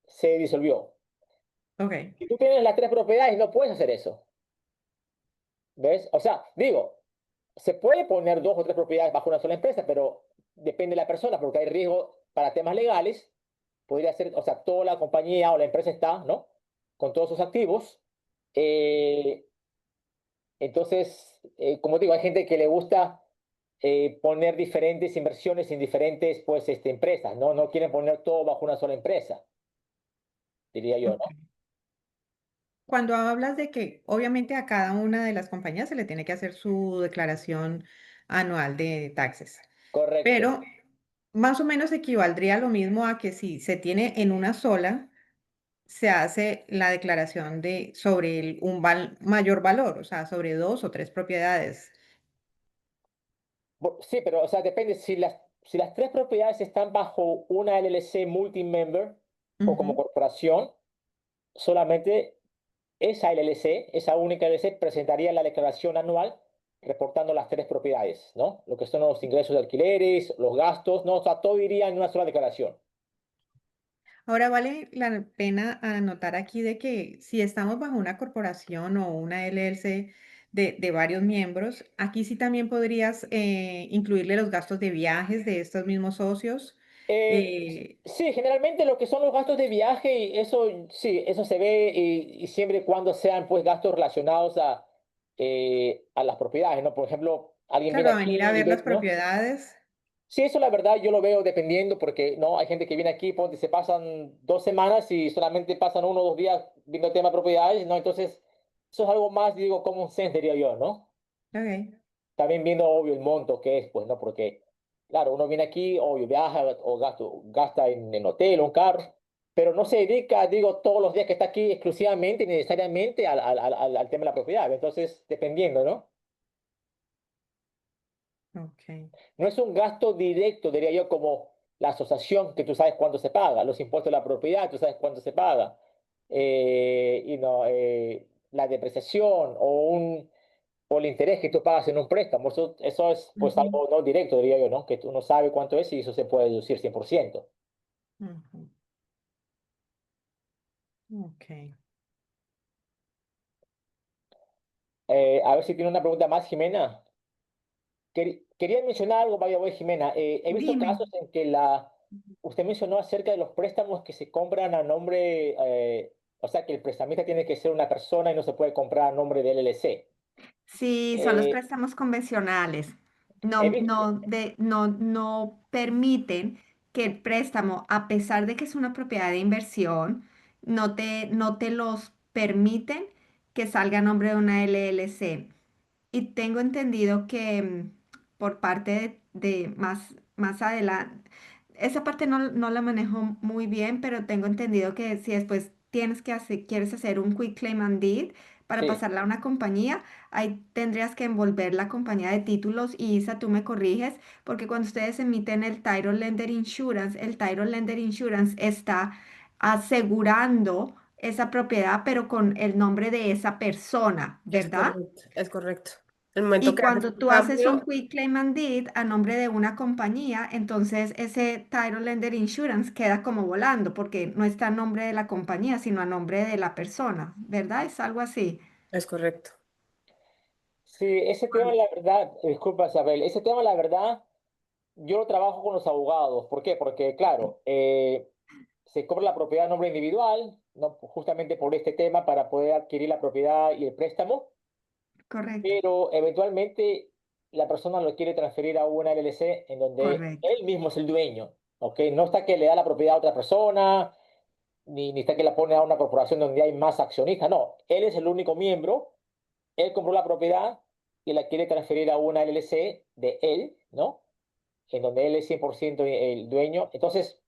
se disolvió. ok. Si tú tienes las tres propiedades, no puedes hacer eso. ¿Ves? O sea, digo, se puede poner dos o tres propiedades bajo una sola empresa, pero depende de la persona, porque hay riesgo para temas legales. Podría ser, o sea, toda la compañía o la empresa está, ¿no? Con todos sus activos. Eh, entonces, como digo, hay gente que le gusta poner diferentes inversiones en diferentes, pues, empresas, ¿no? No quieren poner todo bajo una sola empresa, diría yo, Ok. ¿no? Cuando hablas de que obviamente a cada una de las compañías se le tiene que hacer su declaración anual de taxes, Correcto. pero más o menos equivaldría lo mismo a que si se tiene en una sola, se hace la declaración de sobre mayor valor, o sea, sobre dos o tres propiedades. Sí, pero, o sea, depende. Si las tres propiedades están bajo una LLC multi-member o como Ujú. corporación, solamente esa LLC, esa única LLC, presentaría la declaración anual reportando las tres propiedades, ¿no? Lo que son los ingresos de alquileres, los gastos, ¿no? O sea, todo iría en una sola declaración. Ahora vale la pena anotar aquí de que si estamos bajo una corporación o una LLC de varios miembros, aquí sí también podrías incluirle los gastos de viajes de estos mismos socios. Eh, Sí, generalmente lo que son los gastos de viaje, y eso sí, eso se ve y siempre y cuando sean pues gastos relacionados a las propiedades, ¿no? Por ejemplo, alguien viene claro, a aquí venir a y ver las ve, ¿no? propiedades. Sí, eso la verdad yo lo veo dependiendo porque no hay gente que viene aquí, ponte, se pasan 2 semanas y solamente pasan 1 o 2 días viendo el tema de propiedades, ¿no? Entonces, eso es algo más, digo, common sense, diría yo, ¿no? Ok. También viendo, obvio, el monto que es, pues, ¿no? Porque, claro, uno viene aquí, obvio, viaja o gasta en hotel o un carro, pero no se dedica, digo, todos los días que está aquí exclusivamente y necesariamente al tema de la propiedad. Entonces, dependiendo, ¿no? Ok. No es un gasto directo, diría yo, como la asociación, que tú sabes cuánto se paga, los impuestos de la propiedad, tú sabes cuánto se paga, y no, la depreciación o el interés que tú pagas en un préstamo, eso es pues Ujú, algo no directo, diría yo, ¿no? Que tú no sabes cuánto es y eso se puede deducir 100%. ujú. Ok. A ver si tiene una pregunta más, Jimena. Quería mencionar algo, vaya, voy, Jimena. He visto Dime. casos en que usted mencionó acerca de los préstamos que se compran a nombre, o sea, que el prestamista tiene que ser una persona y no se puede comprar a nombre del LLC. Sí, son los Eh, préstamos convencionales. he No, visto, no permiten que el préstamo, a pesar de que es una propiedad de inversión, no te los permiten que salga a nombre de una LLC. Y tengo entendido que por parte más adelante, esa parte no la manejo muy bien, pero tengo entendido que si después quieres hacer un quick claim and deed para sí, pasarla a una compañía, ahí tendrías que envolver la compañía de títulos y Isa, tú me corriges, porque cuando ustedes emiten el Title Lender Insurance está asegurando esa propiedad, pero con el nombre de esa persona, Es ¿verdad? correcto, es correcto. El momento Y que haces cuando un tú haces un cambio, quick claim and deed a nombre de una compañía, entonces ese Title Lender Insurance queda como volando porque no está a nombre de la compañía, sino a nombre de la persona, ¿verdad? Es algo así. es correcto. sí, ese tema, la verdad, disculpa, Isabel, ese tema, la verdad, yo lo trabajo con los abogados. ¿Por qué? Porque, claro, se cobra la propiedad a nombre individual, ¿no? Justamente por este tema para poder adquirir la propiedad y el préstamo, Correcto, pero eventualmente la persona lo quiere transferir a una LLC en donde correcto, él mismo es el dueño, ¿ok? No está que le da la propiedad a otra persona, ni está que la pone a una corporación donde hay más accionistas, no, él es el único miembro, él compró la propiedad y la quiere transferir a una LLC de él, ¿no? En donde él es 100% el dueño. Entonces,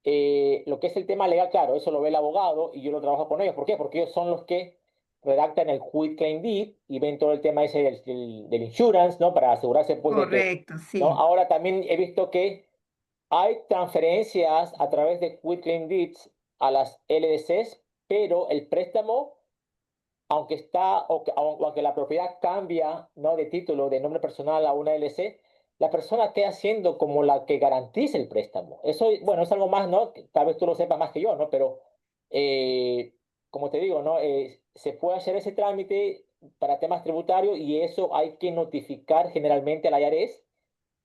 lo que es el tema legal, claro, eso lo ve el abogado y yo lo trabajo con ellos. ¿Por qué? Porque ellos son los que redactan el quit claim deed y ven todo el tema ese del insurance, ¿no? Para asegurarse, pues, de que, correcto, ¿no? sí, Ahora también he visto que hay transferencias a través de quit claim deeds a las LLCs, pero el préstamo, aunque aunque la propiedad cambia, ¿no? De título, de nombre personal a una LLC, la persona queda siendo como la que garantiza el préstamo. Eso, bueno, es algo más, ¿no? Que tal vez tú lo sepas más que yo, ¿no? Pero, eh, como te digo, ¿no? Se puede hacer ese trámite para temas tributarios y eso hay que notificar generalmente a la IRS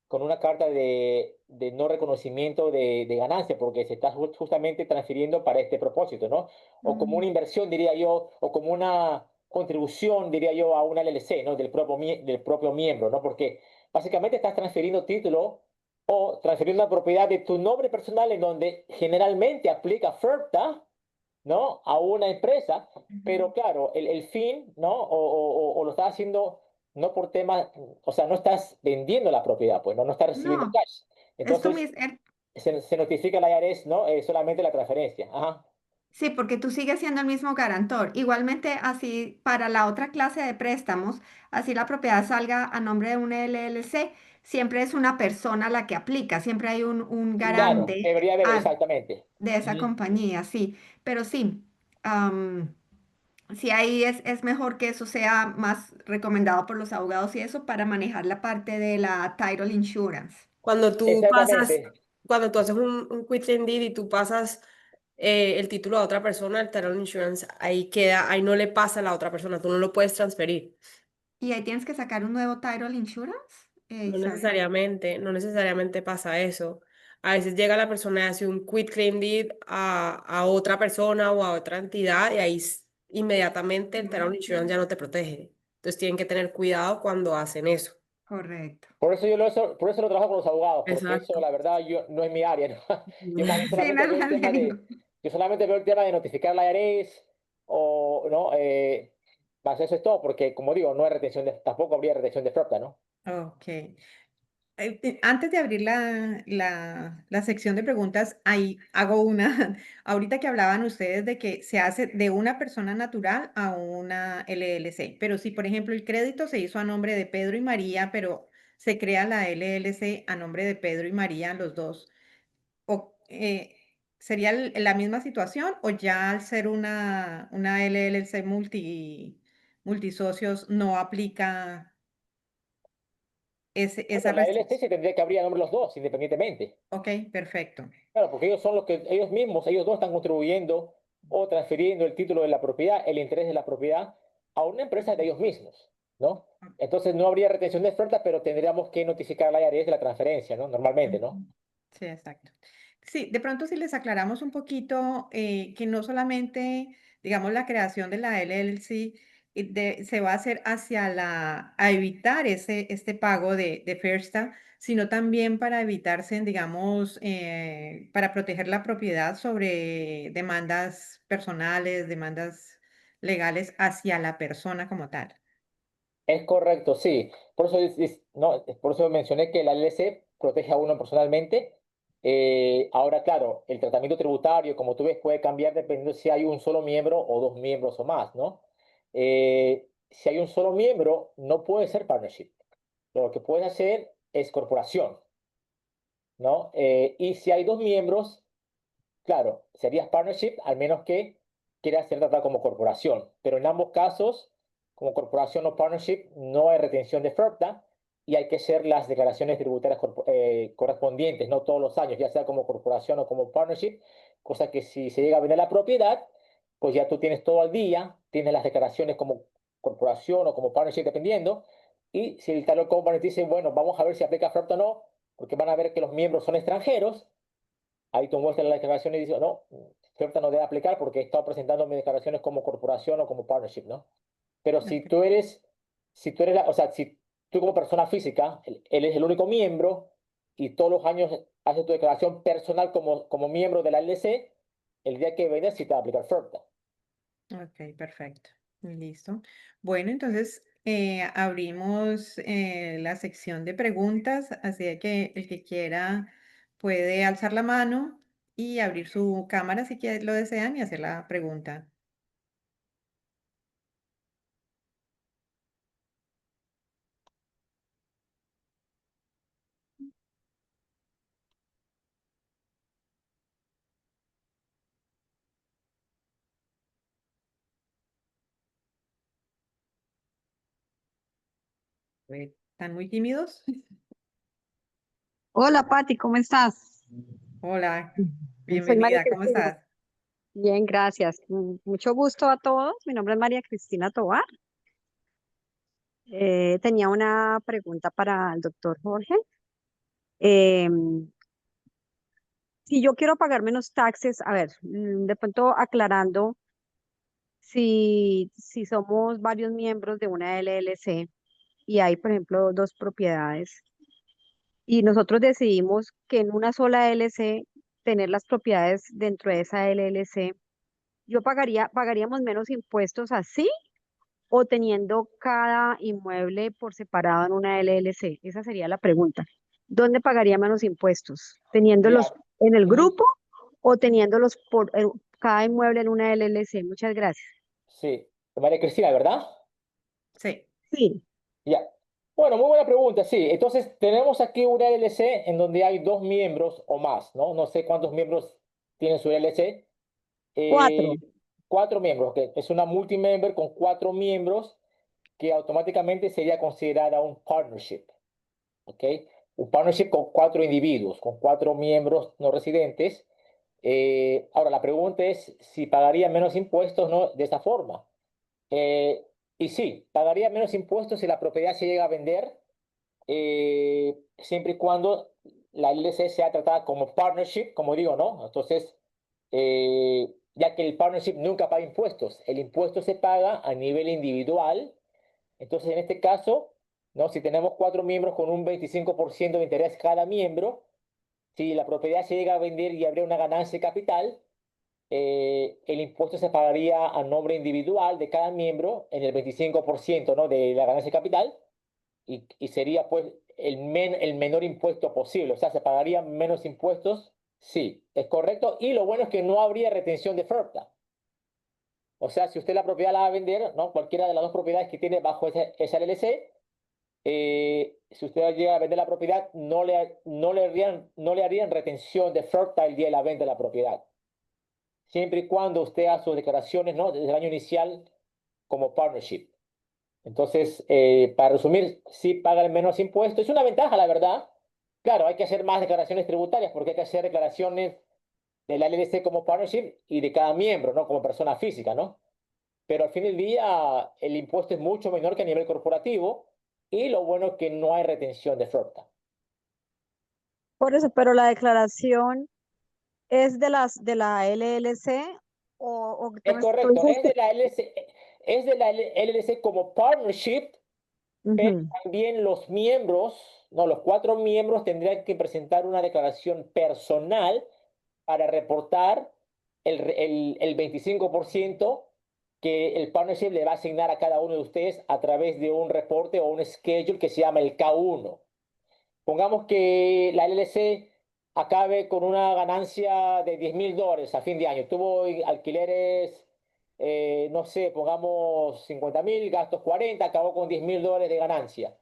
con una carta de no reconocimiento de ganancia, porque se está justamente transfiriendo para este propósito, ¿no? O como una mm, inversión, diría yo, o como una contribución, diría yo, a una LLC, ¿no? Del propio miembro, ¿no? Porque básicamente estás transfiriendo título o transfiriendo una propiedad de tu nombre personal en donde generalmente aplica FERPTA, ¿no? A una empresa, ujú. pero claro, el fin, ¿no? O lo estás haciendo no por temas, o sea, no estás vendiendo la propiedad, pues, ¿no? No estás recibiendo No, cash. es tu Entonces, mis- se notifica la IRS, ¿no? Solamente la transferencia. Ajá. Sí, porque tú sigues siendo el mismo garantor. Igualmente, así para la otra clase de préstamos, así la propiedad salga a nombre de un LLC, siempre es una persona la que aplica, siempre hay un Claro, garante debería haber, exactamente. de esa Ujú. compañía, sí. Pero sí, sí ahí es mejor que eso sea más recomendado por los abogados y eso para manejar la parte de la title insurance. Cuando tú pasas, Exactamente. cuando tú haces un quit claim deed y tú pasas el título a otra persona, el title insurance, ahí queda, ahí no le pasa a la otra persona, tú no lo puedes transferir. Y ahí tienes que sacar un nuevo title insurance, No Isabel. necesariamente, no necesariamente pasa eso. A veces llega la persona y hace un quit claim deed a otra persona o a otra entidad y ahí inmediatamente el title insurance ya no te protege. Entonces tienen que tener cuidado cuando hacen eso. Correcto. Por eso lo trabajo con los abogados, porque eso, Exacto. la verdad, yo, no es mi área, ¿no? Yo más bien Sí, no solamente es veo el la tema lengua. yo solamente veo el tema de notificar a la IRS o, ¿no? Más eso es todo, porque, como digo, no hay retención tampoco habría retención de flota, ¿no? Ok. Antes de abrir la sección de preguntas, ahí hago una. Ahorita que hablaban ustedes de que se hace de una persona natural a una LLC, pero si, por ejemplo, el crédito se hizo a nombre de Pedro y María, pero se crea la LLC a nombre de Pedro y María, los dos, o, ¿sería la misma situación o ya al ser una LLC multisocios no aplica esa Bueno, la LLC restricción? se tendría que abrir a nombre de los dos, independientemente. Ok, perfecto. Claro, porque ellos son los que, ellos mismos, ellos dos están contribuyendo o transfiriendo el título de la propiedad, el interés de la propiedad, a una empresa de ellos mismos, ¿no? Entonces no habría retención de oferta, pero tendríamos que notificar al IRS de la transferencia, ¿no? Normalmente, ¿no? Ujú. Sí, exacto. Sí, de pronto si les aclaramos un poquito que no solamente, digamos, la creación de la LLC se va a hacer a evitar este pago de FIRSTA, sino también para evitarse, digamos, para proteger la propiedad sobre demandas personales, demandas legales hacia la persona como tal. Es correcto, sí. Por eso, no, por eso mencioné que la LLC protege a uno personalmente. Ahora, claro, el tratamiento tributario, como tú ves, puede cambiar dependiendo si hay un solo miembro o dos miembros o más, ¿no? Si hay un solo miembro, no puede ser partnership. Lo que puedes hacer es corporación, ¿no? Y si hay dos miembros, claro, serías partnership, al menos que quieras ser tratado como corporación. Pero en ambos casos, como corporación o partnership, no hay retención de FERPTA y hay que hacer las declaraciones tributarias correspondientes, no todos los años, ya sea como corporación o como partnership, cosa que si se llega a vender la propiedad, pues ya tú tienes todo al día, tienes las declaraciones como corporación o como partnership dependiendo, y si el Title Company dice, bueno, vamos a ver si aplica FERPTA o no, porque van a ver que los miembros son extranjeros, ahí tú muestras la declaración y dices, no, FERPTA no debe aplicar porque he estado presentando mis declaraciones como corporación o como partnership, ¿no? Pero Ok. si tú eres o sea, si tú como persona física, él es el único miembro y todos los años haces tu declaración personal como miembro de la LLC, el día que vendes sí te va a aplicar FERPTA. Ok, perfecto. Listo. Bueno, entonces abrimos la sección de preguntas, así que el que quiera puede alzar la mano y abrir su cámara si lo desean y hacer la pregunta. ¿Están muy tímidos? Hola Pati, ¿cómo estás? Hola, Soy María bienvenida, ¿cómo Cristina. estás? Bien, gracias. Mucho gusto a todos. Mi nombre es María Cristina Tobar. Tenía una pregunta para el doctor Jorge. Em, si yo quiero pagar menos taxes, a ver, de pronto aclarando, si somos varios miembros de una LLC y hay, por ejemplo, dos propiedades y nosotros decidimos que en una sola LLC tener las propiedades dentro de esa LLC, pagaríamos menos impuestos así o teniendo cada inmueble por separado en una LLC? Esa sería la pregunta. ¿Dónde pagaría menos impuestos? ¿Teniéndolos Ya, en el ujú, grupo o teniéndolos por cada inmueble en una LLC? Muchas gracias. sí. María Cristina, ¿verdad? Sí, Sí, Ya. Bueno, muy buena pregunta, sí. Entonces, tenemos aquí una LLC en donde hay dos miembros o más, ¿no? No sé cuántos miembros tiene su LLC. cuatro. Eh, cuatro miembros, que es una multimember con cuatro miembros que automáticamente sería considerada un partnership, ¿ok? Un partnership con cuatro individuos, con cuatro miembros no residentes. Ahora, la pregunta es si pagaría menos impuestos, ¿no? De esa forma. Eh, y sí, pagaría menos impuestos si la propiedad se llega a vender, siempre y cuando la LLC sea tratada como partnership, como digo, ¿no? Entonces, ya que el partnership nunca paga impuestos, el impuesto se paga a nivel individual. Entonces, en este caso, ¿no? Si tenemos cuatro miembros con un 25% de interés cada miembro, si la propiedad se llega a vender y habría una ganancia de capital, el impuesto se pagaría a nombre individual de cada miembro en el 25%, ¿no? De la ganancia de capital y sería pues el menor impuesto posible. O sea, ¿se pagarían menos impuestos? Sí, es correcto. Y lo bueno es que no habría retención de FERPTA. O sea, si usted la propiedad la va a vender, ¿no? Cualquiera de las dos propiedades que tiene bajo esa LLC, si usted llega a vender la propiedad, no le harían retención de FERPTA el día de la venta de la propiedad. Siempre y cuando usted haga sus declaraciones, ¿no? Desde el año inicial como partnership. Entonces, para resumir, sí pagan menos impuestos. Es una ventaja, la verdad. Claro, hay que hacer más declaraciones tributarias porque hay que hacer declaraciones de la LLC como partnership y de cada miembro, ¿no? Como persona física, ¿no? Pero al fin del día, el impuesto es mucho menor que a nivel corporativo y lo bueno es que no hay retención de FERPTA. Por eso, pero la declaración es de la LLC o Es tú correcto, dices que... es de la LLC como partnership, pero Ujú. también los miembros, no, los 4 miembros tendrían que presentar una declaración personal para reportar el 25% que el partnership le va a asignar a cada uno de ustedes a través de un reporte o un schedule que se llama el K1. Pongamos que la LLC acabe con una ganancia de $10,000 a fin de año. Tuvo alquileres, no sé, pongamos 50,000, gastos 40, acabó con $10,000 de ganancia.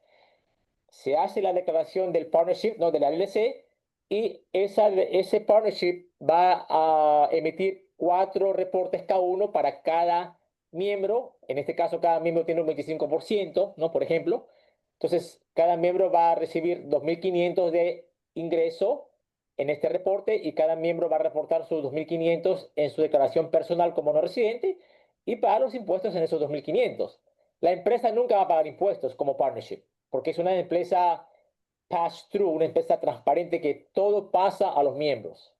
Se hace la declaración del partnership, no de la LLC, y ese partnership va a emitir 4 reportes cada uno para cada miembro. En este caso, cada miembro tiene un 25%, ¿no? Por ejemplo. Entonces, cada miembro va a recibir 2.500 de ingreso en este reporte y cada miembro va a reportar sus 2.500 en su declaración personal como no residente y pagar los impuestos en esos 2.500. La empresa nunca va a pagar impuestos como partnership porque es una empresa pass-through, una empresa transparente que todo pasa a los miembros.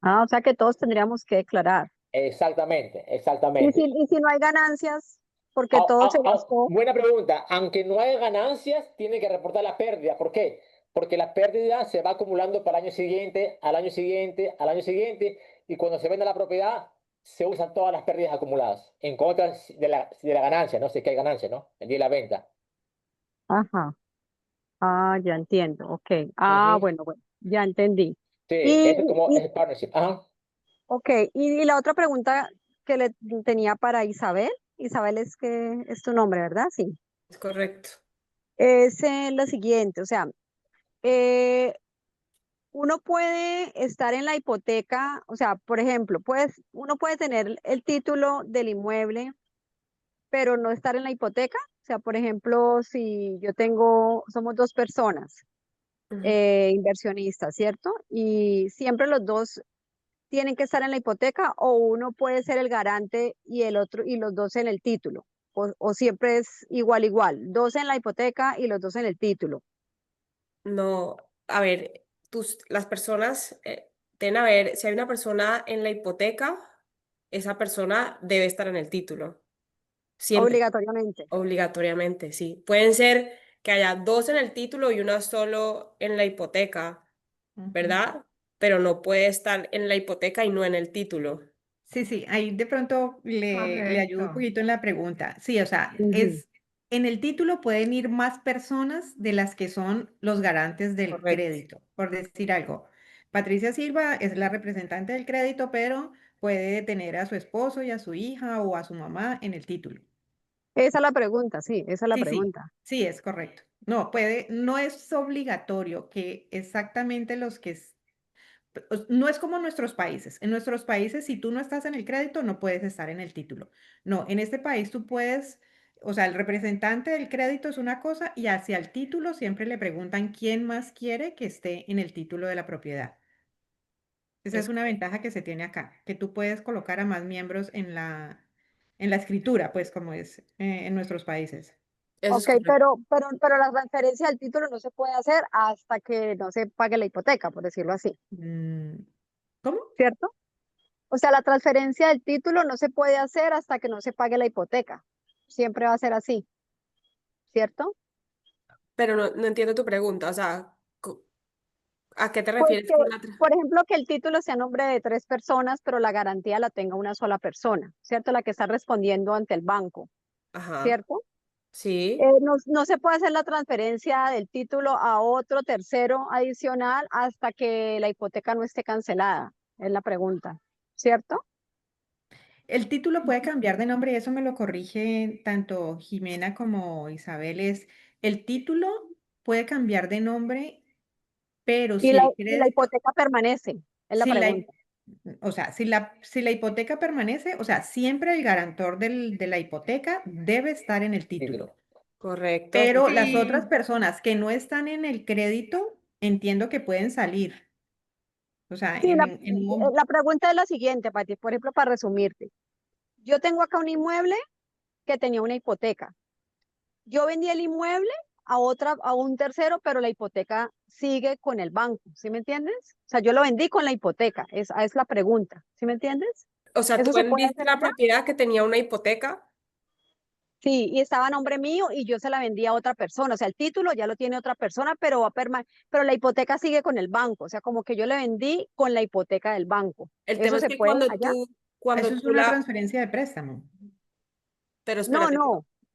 Ah, o sea que todos tendríamos que declarar. Exactamente, exactamente. Y si no hay ganancias, porque todo se gastó, Buena pregunta. Aunque no haya ganancias, tiene que reportar la pérdida. ¿Por qué? Porque la pérdida se va acumulando para el año siguiente, al año siguiente, al año siguiente, y cuando se vende la propiedad, se usan todas las pérdidas acumuladas en contra de la ganancia, no sé qué hay ganancia, ¿no? El día de la venta. ajá, ah, ya entiendo, ok. Ah, Ujú. bueno, bueno, ya entendí. Sí, Y, eso es como y, es el partnership. Ajá. ok, y la otra pregunta que le tenía para Isabel, Isabel es que es tu nombre, ¿verdad? Sí. Es correcto. Es lo siguiente, o sea, eh, uno puede estar en la hipoteca, o sea, por ejemplo, uno puede tener el título del inmueble, pero no estar en la hipoteca. O sea, por ejemplo, si yo tengo, somos dos personas, Ujú. inversionistas, ¿cierto? Y siempre los dos tienen que estar en la hipoteca o uno puede ser el garante y el otro y los dos en el título. O siempre es igual, igual, dos en la hipoteca y los dos en el título. No, a ver, las personas deben haber, si hay una persona en la hipoteca, esa persona debe estar en el título, siempre, Obligatoriamente. obligatoriamente, sí. Pueden ser que haya dos en el título y una solo en la hipoteca, Ujú. ¿verdad? Pero no puede estar en la hipoteca y no en el título. Sí, sí, ahí de pronto le ayudo un Correcto. poquito en la pregunta. Sí, o sea, Ujú. en el título pueden ir más personas de las que son los garantes del Correcto. crédito, por decir algo. Patricia Silva es la representante del crédito, pero puede tener a su esposo y a su hija o a su mamá en el título. Esa es la pregunta, sí, esa es la Sí, sí, pregunta. sí, es correcto. No, puede, no es obligatorio que exactamente los que no es como en nuestros países. En nuestros países, si tú no estás en el crédito, no puedes estar en el título. No, en este país tú puedes, o sea, el representante del crédito es una cosa y hacia el título siempre le preguntan quién más quiere que esté en el título de la propiedad. Esa es Es una correcto. ventaja que se tiene acá, que tú puedes colocar a más miembros en la escritura, pues como es en nuestros países. Eso es Ok, correcto. pero la transferencia del título no se puede hacer hasta que no se pague la hipoteca, por decirlo así, Mm, ¿Cómo? ¿cierto? O sea, la transferencia del título no se puede hacer hasta que no se pague la hipoteca. Siempre va a ser así, ¿cierto? Pero no entiendo tu pregunta, o sea, ¿a qué te Pues refieres que, con por ejemplo, que el título sea a nombre de tres personas, pero la garantía la tenga una sola persona, ¿cierto? La que está respondiendo ante el banco, Ajá. ¿cierto? Sí. No se puede hacer la transferencia del título a otro tercero adicional hasta que la hipoteca no esté cancelada, es la pregunta, ¿cierto? El título puede cambiar de nombre y eso me lo corrige tanto Jimena como Isabel. El título puede cambiar de nombre, pero Y si la, el y la crédito, hipoteca permanece, es la si la, pregunta. hi- o sea, si la hipoteca permanece, o sea, siempre el garantor de la hipoteca debe estar en el título. Título. Correcto. Pero las otras Sí. personas que no están en el crédito, entiendo que pueden salir. O sea, Sí, la pregunta es la siguiente, Pati, por ejemplo, para resumirte. Yo tengo acá un inmueble que tenía una hipoteca. Yo vendí el inmueble a un tercero, pero la hipoteca sigue con el banco, ¿sí me entiendes? O sea, yo lo vendí con la hipoteca, esa es la pregunta, ¿sí me entiendes? O sea, tú ¿Eso se puede vendiste hacer la allá? propiedad que tenía una hipoteca. Sí, y estaba a nombre mío y yo se la vendí a otra persona. O sea, el título ya lo tiene otra persona, pero la hipoteca sigue con el banco. O sea, como que yo le vendí con la hipoteca del banco. El tema ¿Eso es se que puede allá? eso cuando es tú una la, transferencia de préstamo. pero No, espérate,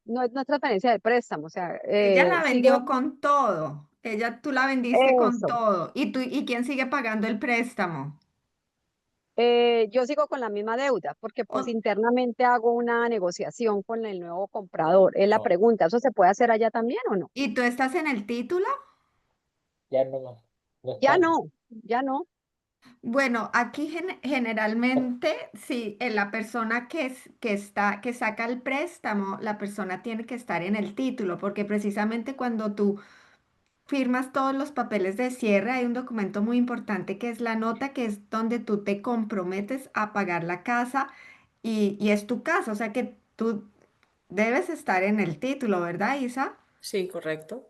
no es transferencia de préstamo. O sea, Ella la sigue vendió con todo. Tú la vendiste con eso. todo. ¿Y quién sigue pagando el préstamo? Yo sigo con la misma deuda porque pues O- internamente hago una negociación con el nuevo comprador. Es la No, pregunta, ¿eso se puede hacer allá también o no? ¿Y tú estás en el título? ya no, no Ya están. no, ya no. Bueno, aquí generalmente, sí, la persona que saca el préstamo, la persona tiene que estar en el título, porque precisamente cuando tú firmas todos los papeles de cierre, hay un documento muy importante que es la nota, que es donde tú te comprometes a pagar la casa y es tu casa, o sea que tú debes estar en el título, ¿verdad, Isa? sí, correcto.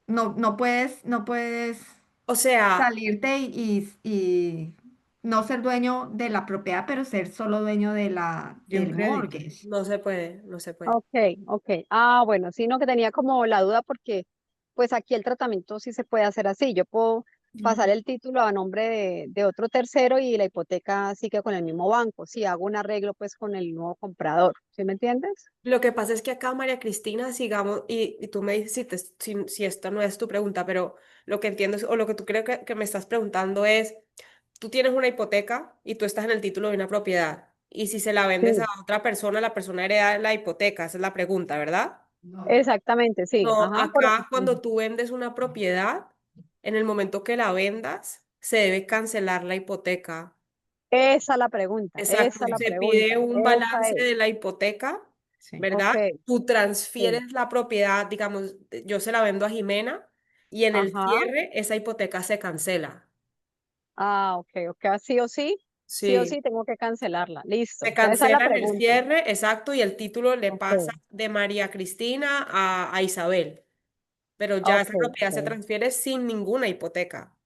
No puedes O sea, salirte y no ser dueño de la propiedad, pero ser solo dueño De un del crédito. mortgage. no se puede, no se puede. Ok, ok. Ah, bueno, sí, no que tenía como la duda porque pues aquí el tratamiento sí se puede hacer así. Yo puedo pasar Mm. el título a nombre de otro tercero y la hipoteca sigue con el mismo banco. Si hago un arreglo pues con el nuevo comprador. ¿Sí me entiendes? Lo que pasa es que acá, María Cristina, sigamos, y tú me dices si esta no es tu pregunta, pero lo que entiendo o lo que tú creo que me estás preguntando es, tú tienes una hipoteca y tú estás en el título de una propiedad, y si se la vendes a Sí, otra persona, la persona hereda la hipoteca, esa es la pregunta, ¿verdad? exactamente, sí. No, Ajá, acá cuando tú vendes una propiedad, en el momento que la vendas, se debe cancelar la hipoteca. esa es la pregunta, Exacto, esa es la se pregunta, pide un esa balance es. de la hipoteca, Sí. ¿verdad? Ok, Tú sí. transfieres la propiedad, digamos, yo se la vendo a Jimena y en el Ajá. cierre esa hipoteca se cancela. Ah, ok, ok. Sí o Sí, sí tengo que cancelarla. Listo. se O sea, esa es la cancela en el pregunta. cierre, exacto, y el título le pasa Ok, de María Cristina a Isabel, pero ya ok, esa propiedad se ok, transfiere sin ninguna hipoteca.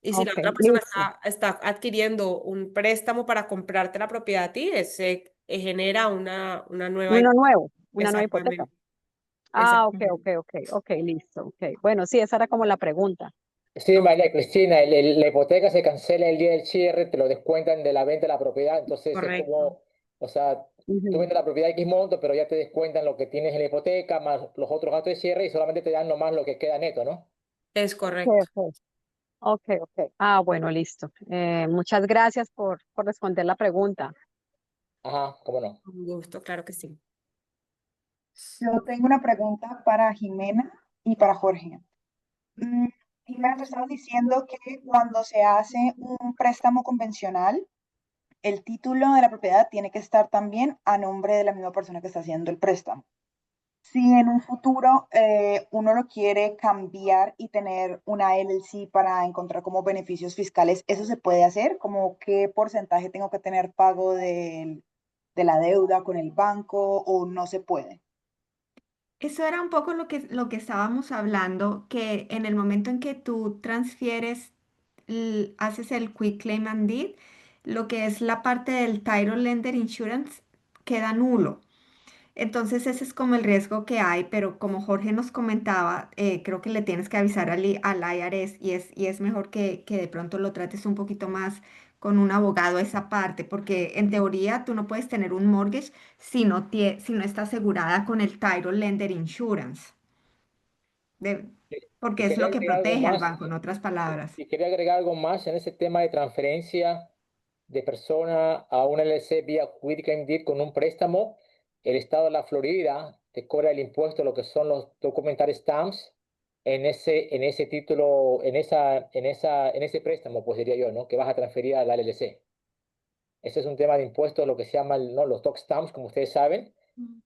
Y si la ok, otra persona listo. está adquiriendo un préstamo para comprarte la propiedad a ti, se genera una nueva Uno hipoteca. nuevo, una nueva hipoteca. Exactamente, Ah, ok, ok, exactamente. ok, ok, listo. Ok. Bueno, sí, esa era como la pregunta. Sí, Ok, María Cristina, la hipoteca se cancela el día del cierre, te lo descuentan de la venta de la propiedad, entonces es correcto. como, o sea, tú Ujú. vendes la propiedad X monto, pero ya te descuentan lo que tienes en la hipoteca, más los otros gastos de cierre y solamente te dan nomás lo que queda neto, ¿no? Es Ok, correcto. ok, ok, ok. Ah, bueno, listo. Muchas gracias por responder la pregunta. Ajá, cómo no. Un gusto, claro que sí. Yo tengo una pregunta para Jimena y para Jorge. Mm, Jimena, te estabas diciendo que cuando se hace un préstamo convencional, el título de la propiedad tiene que estar también a nombre de la misma persona que está haciendo el préstamo. Si en un futuro uno lo quiere cambiar y tener una LLC para encontrar como beneficios fiscales, ¿eso se puede hacer? ¿Como qué porcentaje tengo que tener pago de la deuda con el banco o no se puede? Eso era un poco lo que estábamos hablando, que en el momento en que tú transfieres, haces el Quick Claim and Deed, lo que es la parte del Title Lender Insurance queda nulo. Entonces ese es como el riesgo que hay, pero como Jorge nos comentaba, creo que le tienes que avisar al IRS y es mejor que de pronto lo trates un poquito más con un abogado esa parte, porque en teoría tú no puedes tener un mortgage si no está asegurada con el Title Lender Insurance, de- Y porque es quería lo que agregar algo protege al más, banco, en otras palabras. y quería agregar algo más en ese tema de transferencia de persona a una LLC vía quitclaim deed con un préstamo. El estado de la Florida te cobra el impuesto, lo que son los documentary stamps, en ese título, en ese préstamo, pues diría yo, ¿no? Que vas a transferir a la LLC. Ese es un tema de impuestos, lo que se llama, ¿no? Los doc stamps, como ustedes saben.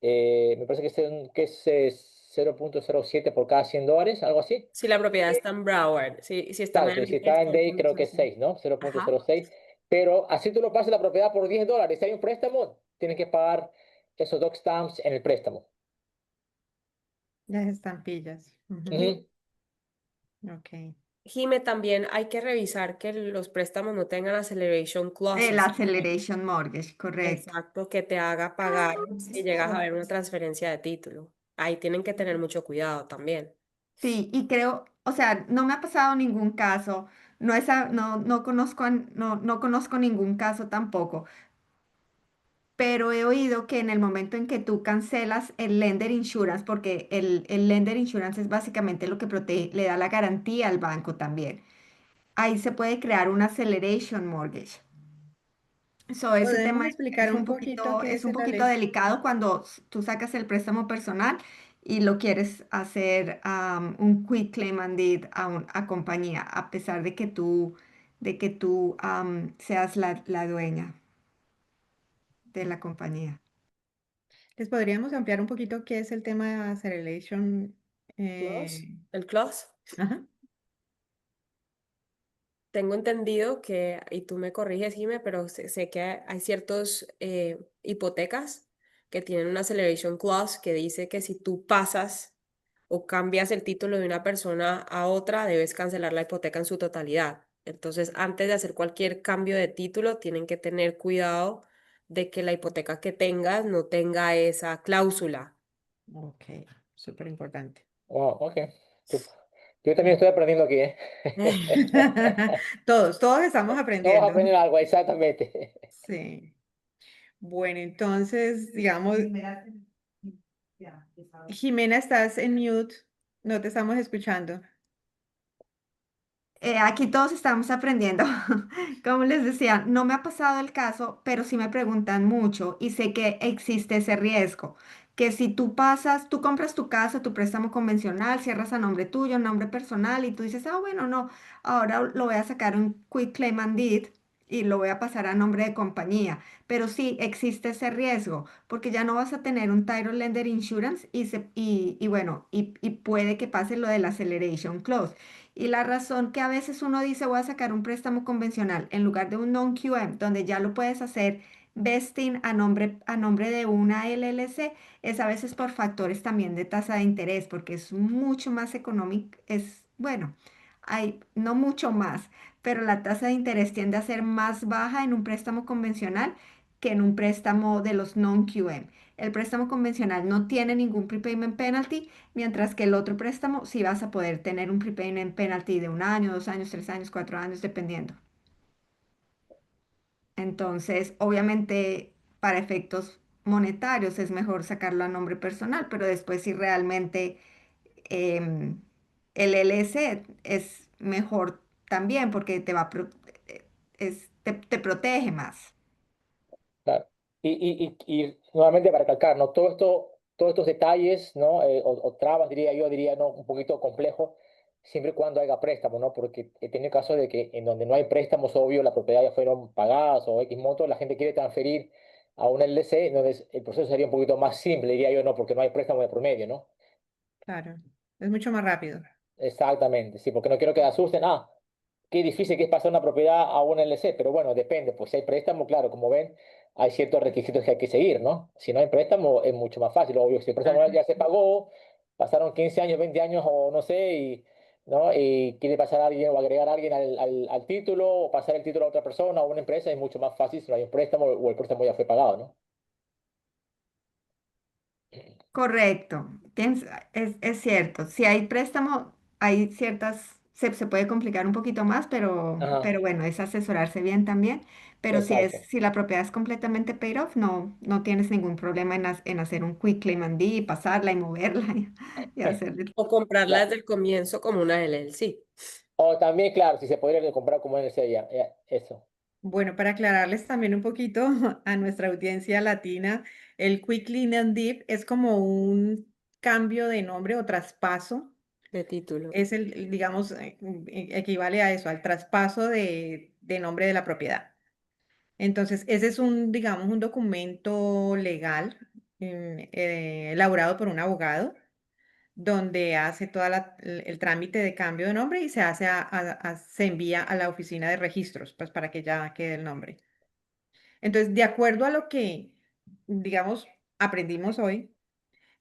Me parece que es 0.07 por cada $100, algo así. Si la propiedad está en Broward, si está en Claro, si Miami-Dade, está es en Day creo que es 0.06. 6, ¿no? Ajá. 0.06. Pero así tú lo pasas la propiedad por $10. Si hay un préstamo, tienes que pagar esos doc stamps en el préstamo. Las estampillas. Ujú. Ujú. Ok. Jime, también hay que revisar que los préstamos no tengan acceleration El clauses. acceleration mortgage, correcto. Exacto, que te haga pagar si llegas a ver una transferencia de título. Ahí tienen que tener mucho cuidado también. Sí, y creo, o sea, no me ha pasado ningún caso, no conozco, no conozco ningún caso tampoco, pero he oído que en el momento en que tú cancelas el lender insurance, porque el lender insurance es básicamente lo que protege, le da la garantía al banco también, ahí se puede crear un acceleration mortgage. So, ese ¿Podemos tema explicar un poquito qué es es un el poquito ALES? delicado cuando tú sacas el préstamo personal y lo quieres hacer un quick claim and deed a compañía, a pesar de que tú seas la dueña de la compañía. ¿Les podríamos ampliar un poquito qué es el tema de acceleration? ¿Clause? ¿El clause? Ajá. Tengo entendido que, y tú me corriges, Jime, pero sé que hay ciertos hipotecas que tienen una acceleration clause que dice que si tú pasas o cambias el título de una persona a otra, debes cancelar la hipoteca en su totalidad. Entonces, antes de hacer cualquier cambio de título, tienen que tener cuidado de que la hipoteca que tengas no tenga esa cláusula. Ok, súper importante. Wow, ok. Tú- Yo también estoy aprendiendo aquí, ¿eh? Todos estamos Todos aprendiendo. aprenden algo, exactamente. Sí. Bueno, entonces, digamos, Jimena, estás en mute, no te estamos escuchando. Aquí todos estamos aprendiendo. Como les decía, no me ha pasado el caso, pero sí me preguntan mucho y sé que existe ese riesgo, que si tú pasas, tú compras tu casa, tu préstamo convencional, cierras a nombre tuyo, nombre personal y tú dices, ah, bueno, no, ahora lo voy a sacar un quick claim and deed y lo voy a pasar a nombre de compañía. Pero sí existe ese riesgo, porque ya no vas a tener un Title Lender Insurance y bueno, y puede que pase lo del acceleration clause. Y la razón que a veces uno dice voy a sacar un préstamo convencional en lugar de un non-QM, donde ya lo puedes hacer vesting a nombre de una LLC, es a veces por factores también de tasa de interés, porque es mucho más económico, es, bueno, hay, no mucho más, pero la tasa de interés tiende a ser más baja en un préstamo convencional que en un préstamo de los non-QM. El préstamo convencional no tiene ningún prepayment penalty. Mientras que el otro préstamo sí vas a poder tener un prepayment penalty de 1 año, 2 años, 3 años, 4 años, dependiendo. Entonces, obviamente, para efectos monetarios es mejor sacarlo a nombre personal, pero después si realmente em, el LS es mejor también porque te protege más. Claro. Y nuevamente para recalcar, ¿no? Todos estos detalles, ¿no? O trabas, diría, ¿no? Un poquito complejo, siempre y cuando haya préstamo, ¿no? Porque he tenido casos de que en donde no hay préstamos, obvio, la propiedad ya fueron pagadas o X monto, la gente quiere transferir a un LLC, entonces el proceso sería un poquito más simple, diría yo, ¿no? Porque no hay préstamo de promedio, ¿no? Claro, es mucho más rápido. Exactamente, sí, porque no quiero que asusten, qué difícil que es pasar una propiedad a un LC, pero bueno, depende, pues si hay préstamo, claro, como ven, hay ciertos requisitos que hay que seguir, ¿no? Si no hay préstamo es mucho más fácil, obvio, si el préstamo Claro. ya se pagó, pasaron 15 años, 20 años o no sé, ¿no? Y quiere pasar a alguien o agregar a alguien al título o pasar el título a otra persona o a una empresa, es mucho más fácil si no hay un préstamo o el préstamo ya fue pagado, ¿no? Correcto, es cierto. Si hay préstamo, hay se puede complicar un poquito más, Ajá, pero bueno, es asesorarse bien también. Pero exacto. si la propiedad es completamente paid off, no tienes ningún problema en hacer un quick claim and deed, y pasarla y moverla y hacer. O comprarla Claro. desde el comienzo como una LLC. O también, claro, si se podría comprar como NC, ya, eso. Bueno, para aclararles también un poquito a nuestra audiencia latina, el Quick Clean and Deep es como un cambio de nombre o traspaso. De título. Es digamos, equivale a eso, al traspaso de nombre de la propiedad. Entonces, ese es digamos, un documento legal elaborado por un abogado donde hace todo el trámite de cambio de nombre y se hace se envía a la oficina de registros, pues para que ya quede el nombre. Entonces, de acuerdo a lo que, digamos, aprendimos hoy,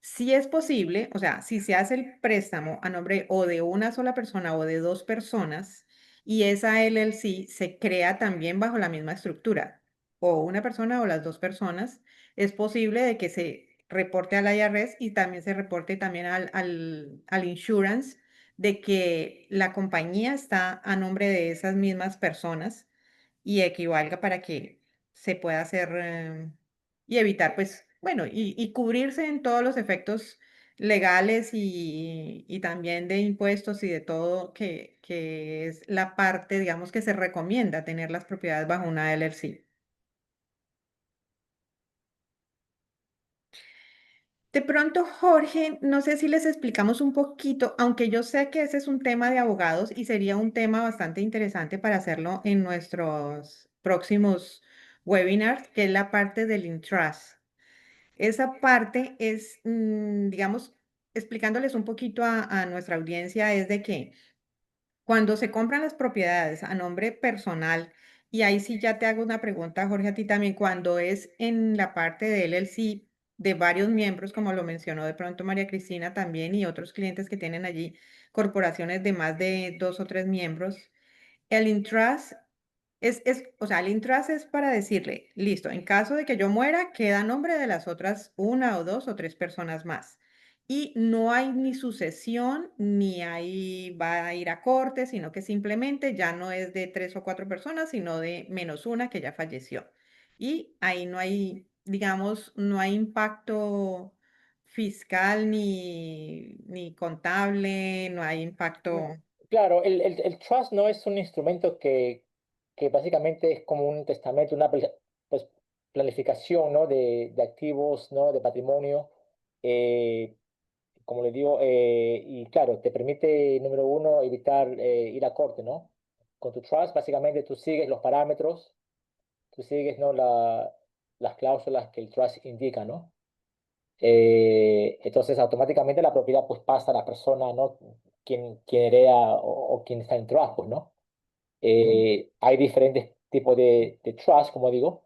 si es posible, o sea, si se hace el préstamo a nombre o de una sola persona o de dos personas y esa LLC se crea también bajo la misma estructura, o una persona o las dos personas, es posible de que se reporte al IRS y también se reporte también al insurance de que la compañía está a nombre de esas mismas personas y equivalga para que se pueda hacer y evitar, pues, bueno, y cubrirse en todos los efectos legales y también de impuestos y de todo que es la parte, digamos, que se recomienda tener las propiedades bajo una LLC. De pronto, Jorge, no sé si les explicamos un poquito, aunque yo sé que ese es un tema de abogados y sería un tema bastante interesante para hacerlo en nuestros próximos webinars, que es la parte del intrust. Esa parte es, digamos, explicándoles un poquito a nuestra audiencia, es de que cuando se compran las propiedades a nombre personal, y ahí sí ya te hago una pregunta, Jorge, a ti también, cuando es en la parte de LLC de varios miembros, como lo mencionó de pronto María Cristina también y otros clientes que tienen allí corporaciones de más de dos o tres miembros, el intrust o sea, el intrust es para decirle, listo, en caso de que yo muera, queda a nombre de las otras una o dos o tres personas más. Y no hay ni sucesión, ni hay, va a ir a corte, sino que simplemente ya no es de tres o cuatro personas, sino de menos una que ya falleció. Y ahí no hay, digamos, no hay impacto fiscal ni contable, no hay Mm, impacto. claro, el trust no es un instrumento que básicamente es como un testamento, una pues, planificación, ¿no? de activos, ¿no? De patrimonio. eh, Como le digo, y claro, te permite, número uno, evitar ir a corte, ¿no? Con tu trust, básicamente tú sigues los parámetros, tú sigues, ¿no? Las cláusulas que el trust indica, ¿no? Entonces, automáticamente la propiedad pues pasa a la persona, ¿no? Quien hereda o quien está en trust, pues, ¿no? Hay diferentes tipos de trust, como digo,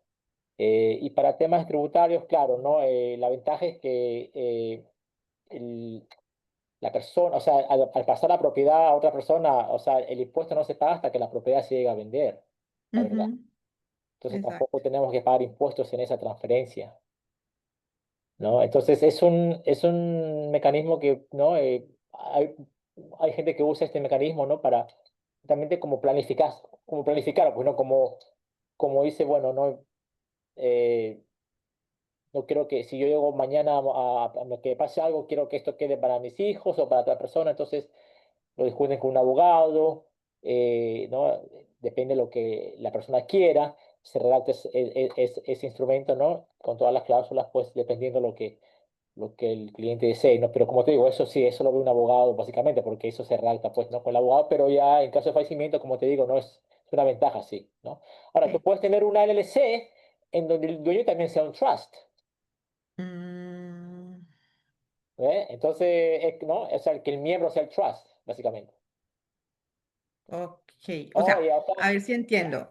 y para temas tributarios, claro, ¿no? La ventaja es que el, la persona, o sea, al pasar la propiedad a otra persona, o sea, el impuesto no se paga hasta que la propiedad se llega a vender, la verdad. Ujú, Entonces tampoco exacto. tenemos que pagar impuestos en esa transferencia, ¿no? Entonces es un mecanismo que, ¿no? Hay gente que usa este mecanismo, ¿no? Para también como planificar, pues, ¿no? Como dice, bueno, ¿no? Eh, no quiero que si yo llego mañana a que pase algo, quiero que esto quede para mis hijos o para otra persona, entonces lo discuten con un abogado, ¿no? Depende de lo que la persona quiera, se redacta ese instrumento, ¿no? Con todas las cláusulas, pues dependiendo lo que el cliente desee, ¿no? Pero como te digo, eso sí, eso lo ve un abogado básicamente, porque eso se redacta, pues, ¿no? Con el abogado, pero ya en caso de fallecimiento, como te digo, no es una ventaja, sí, ¿no? Ahora, tú Sí. puedes tener una LLC en donde el dueño también sea un trust. Mm, Entonces, ¿no? O sea, que el miembro sea el trust, básicamente. ok, o Oh, sea, y acá, a ver si entiendo.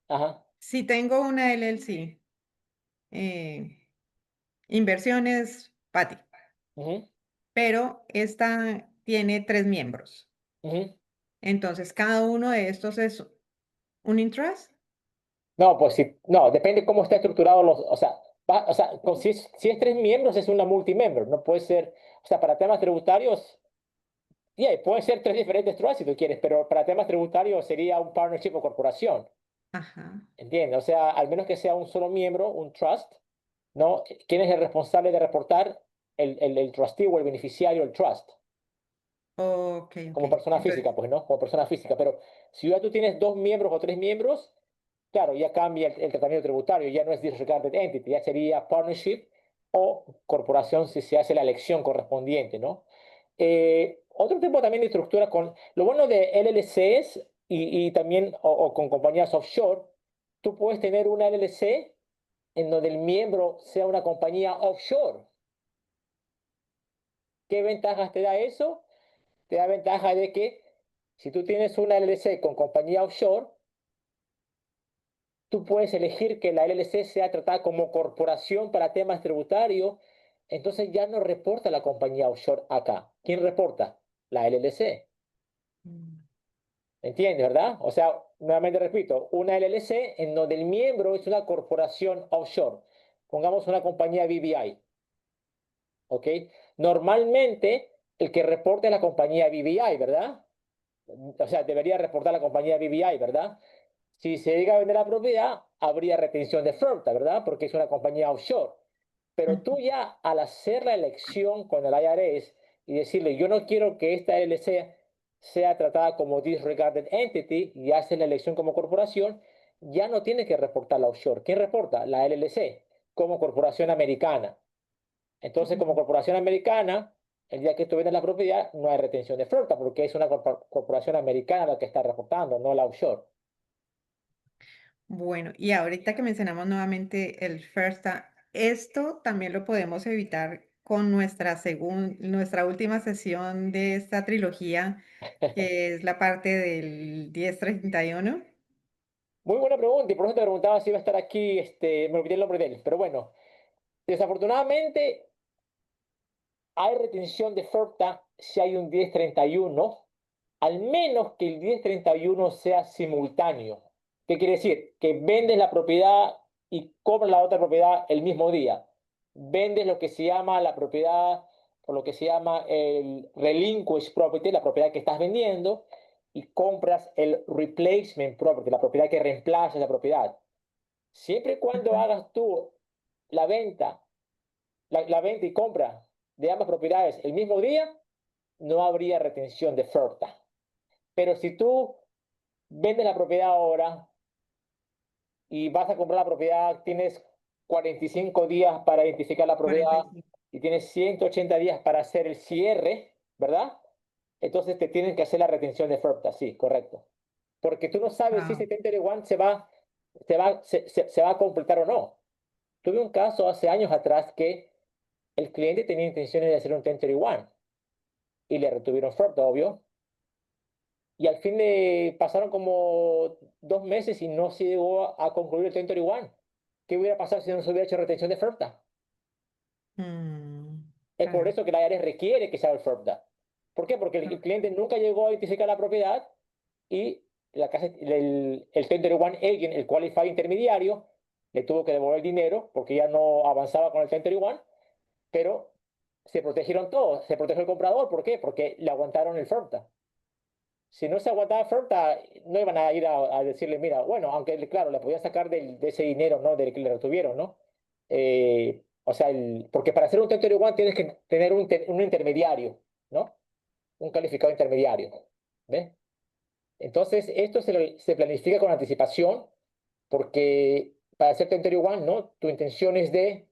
ajá, Si tengo una LLC, eh, inversiones, Pati, ujú, pero esta tiene tres miembros. ujú. Entonces, cada uno de estos es un interest. No, pues sí, no, depende cómo está estructurado o sea, si es tres miembros es una multimember, no puede ser, o sea, para temas tributarios Y pueden ser tres diferentes trusts si tú quieres, pero para temas tributarios sería un partnership o corporación. Ajá. ¿Entiendes? O sea, al menos que sea un solo miembro, un trust, ¿no? ¿Quién es el responsable de reportar? El trustee o el beneficiario del trust. Ok, ok. Como persona física, Entonces, pues, ¿no? Como persona física. Pero si ya tú tienes dos miembros o tres miembros, claro, ya cambia el tratamiento tributario, ya no es disregarded entity, ya sería partnership o corporación si se hace la elección correspondiente, ¿no? Otro tipo también de estructura con, lo bueno de LLCs y también o con compañías offshore, tú puedes tener una LLC en donde el miembro sea una compañía offshore. ¿Qué ventajas te da eso? Te da ventaja de que si tú tienes una LLC con compañía offshore, tú puedes elegir que la LLC sea tratada como corporación para temas tributarios, entonces ya no reporta la compañía offshore acá. ¿Quién reporta? La LLC. mm, ¿Entiendes, verdad? O sea, nuevamente repito, una LLC en donde el miembro es una corporación offshore. Pongamos una compañía BVI, ¿ok? Normalmente el que reporta es la compañía BVI, ¿verdad? O sea, debería reportar la compañía BVI, ¿verdad? Si se llega a vender la propiedad, habría retención de flota, ¿verdad? Porque es una compañía offshore. Pero tú ujú. ya al hacer la elección con el IRS y decirle, yo no quiero que esta LLC sea tratada como disregarded entity y haces la elección como corporación, ya no tienes que reportar la offshore. ¿Quién reporta? La LLC, como corporación americana. Entonces, como corporación americana, el día que tú vendes la propiedad, no hay retención de flota porque es una corporación americana la que está reportando, no la offshore. Bueno, y ahorita que mencionamos nuevamente el FIRST, esto también lo podemos evitar con nuestra última sesión de esta trilogía, que es la parte del 1031. Muy buena pregunta, y por eso te preguntaba si iba a estar aquí, me olvidé el nombre de él, pero bueno, desafortunadamente hay retención de oferta si hay un 1031, al menos que el 1031 sea simultáneo. ¿Qué quiere decir? Que vendes la propiedad y compras la otra propiedad el mismo día. Vendes lo que se llama la propiedad, o lo que se llama el relinquish property, la propiedad que estás vendiendo, y compras el replacement property, la propiedad que reemplaza la propiedad. Siempre y cuando Ujú. hagas tú la venta, la venta y compra de ambas propiedades el mismo día, no habría retención de oferta. Pero si tú vendes la propiedad ahora y vas a comprar la propiedad, tienes 45 días para identificar la propiedad 45. y tienes 180 días para hacer el cierre, ¿verdad? Entonces te tienen que hacer la retención de oferta, sí, correcto. Porque tú no sabes si Ah, ese 1031 se va a completar o no. Tuve un caso hace años atrás que el cliente tenía intenciones de hacer un 1031 y le retuvieron oferta, obvio. Y al fin de pasaron como 2 meses y no se llegó a concluir el 1031. ¿Qué hubiera pasado si no se hubiera hecho retención de oferta? Es por claro. eso que la IRS requiere que se haga el oferta. ¿Por qué? Porque el Ok. cliente nunca llegó a identificar la propiedad y el 1031 agent, el qualified intermediario, le tuvo que devolver el dinero porque ya no avanzaba con el 1031, pero se protegieron todos. Se protegió el comprador. ¿Por qué? Porque le aguantaron el oferta. Si no se aguantaba oferta, no iban a ir a decirle, mira, bueno, aunque claro, le podían sacar de ese dinero, ¿no? Del que le retuvieron, ¿no? O sea, porque para hacer un 1031 tienes que tener un intermediario, ¿no? Un calificado intermediario, ¿ves? Entonces, esto se planifica con anticipación porque para hacer 1031, ¿no? Tu intención es de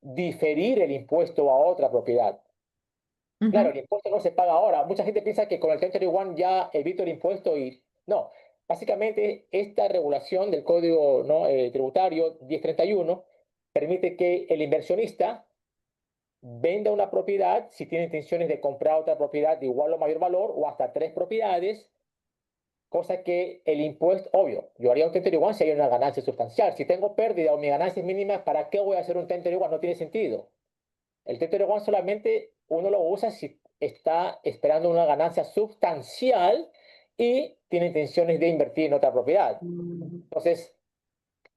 diferir el impuesto a otra propiedad. Claro, el Ujú. impuesto no se paga ahora. Mucha gente piensa que con el 1031 ya evito el impuesto y no. Básicamente, esta regulación del Código, ¿no? Tributario 1031 permite que el inversionista venda una propiedad si tiene intenciones de comprar otra propiedad de igual o mayor valor o hasta tres propiedades, cosa que el impuesto, obvio, yo haría un 1031 si hay una ganancia sustancial. Si tengo pérdida o mi ganancia es mínima, ¿para qué voy a hacer un 1031? No tiene sentido. El Tether One solamente uno lo usa si está esperando una ganancia sustancial y tiene intenciones de invertir en otra propiedad. Entonces,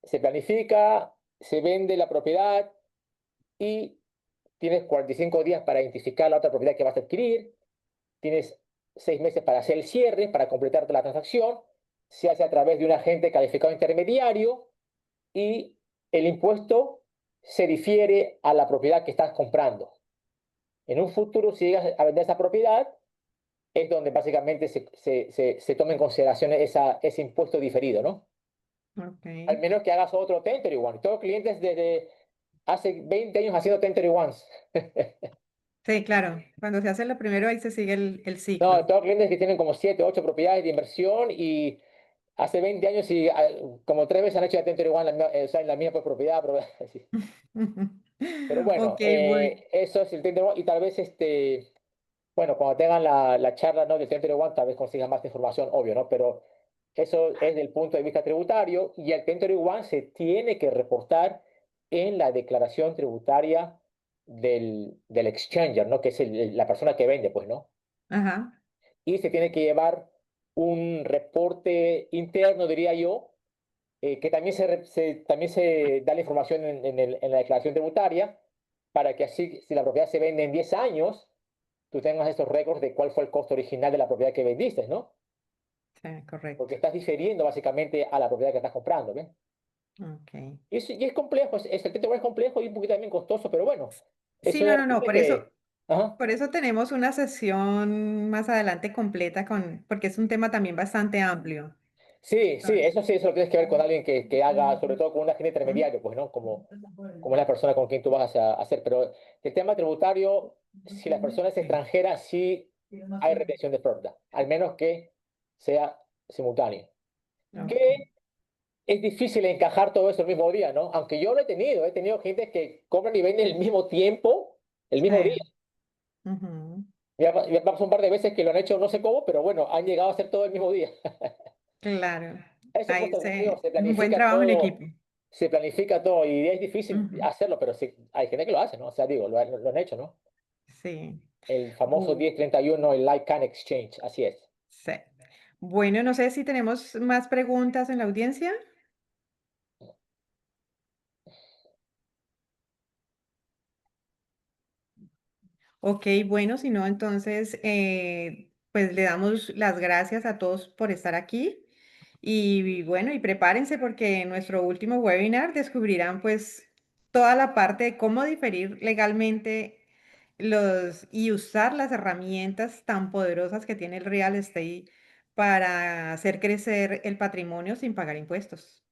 se planifica, se vende la propiedad y tienes 45 días para identificar la otra propiedad que vas a adquirir. Tienes 6 meses para hacer el cierre, para completar la transacción. Se hace a través de un agente calificado intermediario y el impuesto se difiere a la propiedad que estás comprando. En un futuro, si llegas a vender esa propiedad, es donde básicamente se toma en consideración ese impuesto diferido, ¿no? Al Ok. menos que hagas otro 1031. Tengo clientes desde hace 20 años haciendo 1031s. Sí, claro. Cuando se hace lo primero, ahí se sigue el No, ciclo. tengo clientes que tienen como 7, 8 propiedades de inversión y hace 20 años y como 3 veces han hecho de 1031 o sea, en la misma pues, propiedad. Sí. Pero bueno, Ok, bueno. eso es el 1031 y tal vez bueno, cuando tengan la charla, ¿no? del 1031, tal vez consigan más información, obvio, ¿no? Pero eso es desde el punto de vista tributario y el 1031 se tiene que reportar en la declaración tributaria del exchanger, ¿no? Que es la persona que vende, pues, ¿no? Ajá. Y se tiene que llevar un reporte interno, diría yo, que también también se da la información en la declaración tributaria para que así, si la propiedad se vende en 10 años, tú tengas estos récords de cuál fue el costo original de la propiedad que vendiste, ¿no? Sí, correcto. Porque estás diferiendo básicamente a la propiedad que estás comprando, ¿ves? Ok. Y es complejo, el tema es complejo y un poquito también costoso, pero bueno, Sí, eso no, es no, no. que... Ajá. Por eso tenemos una sesión más adelante completa porque es un tema también bastante amplio. Sí, sí, Entonces, eso lo tienes que ver con alguien que haga, sobre todo con un agente ¿mm? intermediario, pues, ¿no? Como es la persona con quien tú vas a hacer. Pero el tema tributario, si la persona es extranjera, sí hay retención de florida, al menos que sea simultáneo. Ok. Que es difícil encajar todo eso el mismo día, ¿no? Aunque yo lo he tenido gente que compran y venden el mismo tiempo, el mismo día. Sí. Ujú. Me ha pasado un par de veces que lo han hecho no sé cómo, pero bueno, han llegado a hacer todo el mismo día. Claro. Eso, pues, Ahí te digo, se es un buen planifica trabajo en todo, equipo. se planifica todo y es difícil Ujú. hacerlo, pero sí, hay gente que lo hace, ¿no? O sea, digo, lo han hecho, ¿no? Sí. El famoso Bu- 1031, el Like Can Exchange, así es. sí. Bueno, no sé si tenemos más preguntas en la audiencia. Ok, bueno, si no, entonces, pues le damos las gracias a todos por estar aquí. Y bueno, y prepárense porque en nuestro último webinar descubrirán pues toda la parte de cómo diferir legalmente y usar las herramientas tan poderosas que tiene el real estate para hacer crecer el patrimonio sin pagar impuestos.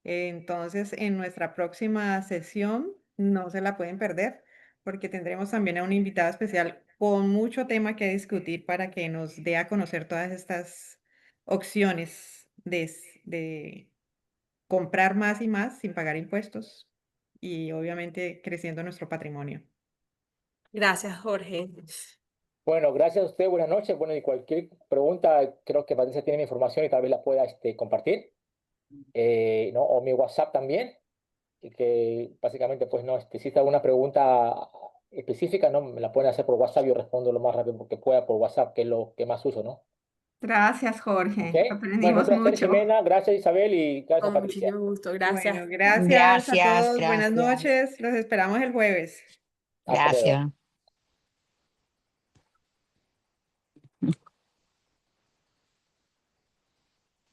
Entonces, en nuestra próxima sesión, no se la pueden perder, porque tendremos también a un invitado especial con mucho tema que discutir para que nos dé a conocer todas estas opciones de comprar más y más sin pagar impuestos y obviamente creciendo nuestro patrimonio. Gracias, Jorge. Bueno, gracias a usted, buenas noches. Bueno, y cualquier pregunta, creo que Patricia tiene mi información y tal vez la pueda compartir, ¿no? O mi WhatsApp también, y que básicamente, pues, no, si está alguna pregunta específica, ¿no? Me la pueden hacer por WhatsApp, yo respondo lo más rápido que pueda por WhatsApp, que es lo que más uso, ¿no? Gracias, ¿Ok? Jorge. Bueno, un Aprendimos placer, mucho. Jimena. Gracias, Isabel, y gracias, Con Patricia. muchísimo gusto. Bueno, Gracias. gracias a Gracias, todos. Buenas gracias, noches. Los esperamos el jueves. Hasta luego. gracias.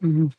Ujú.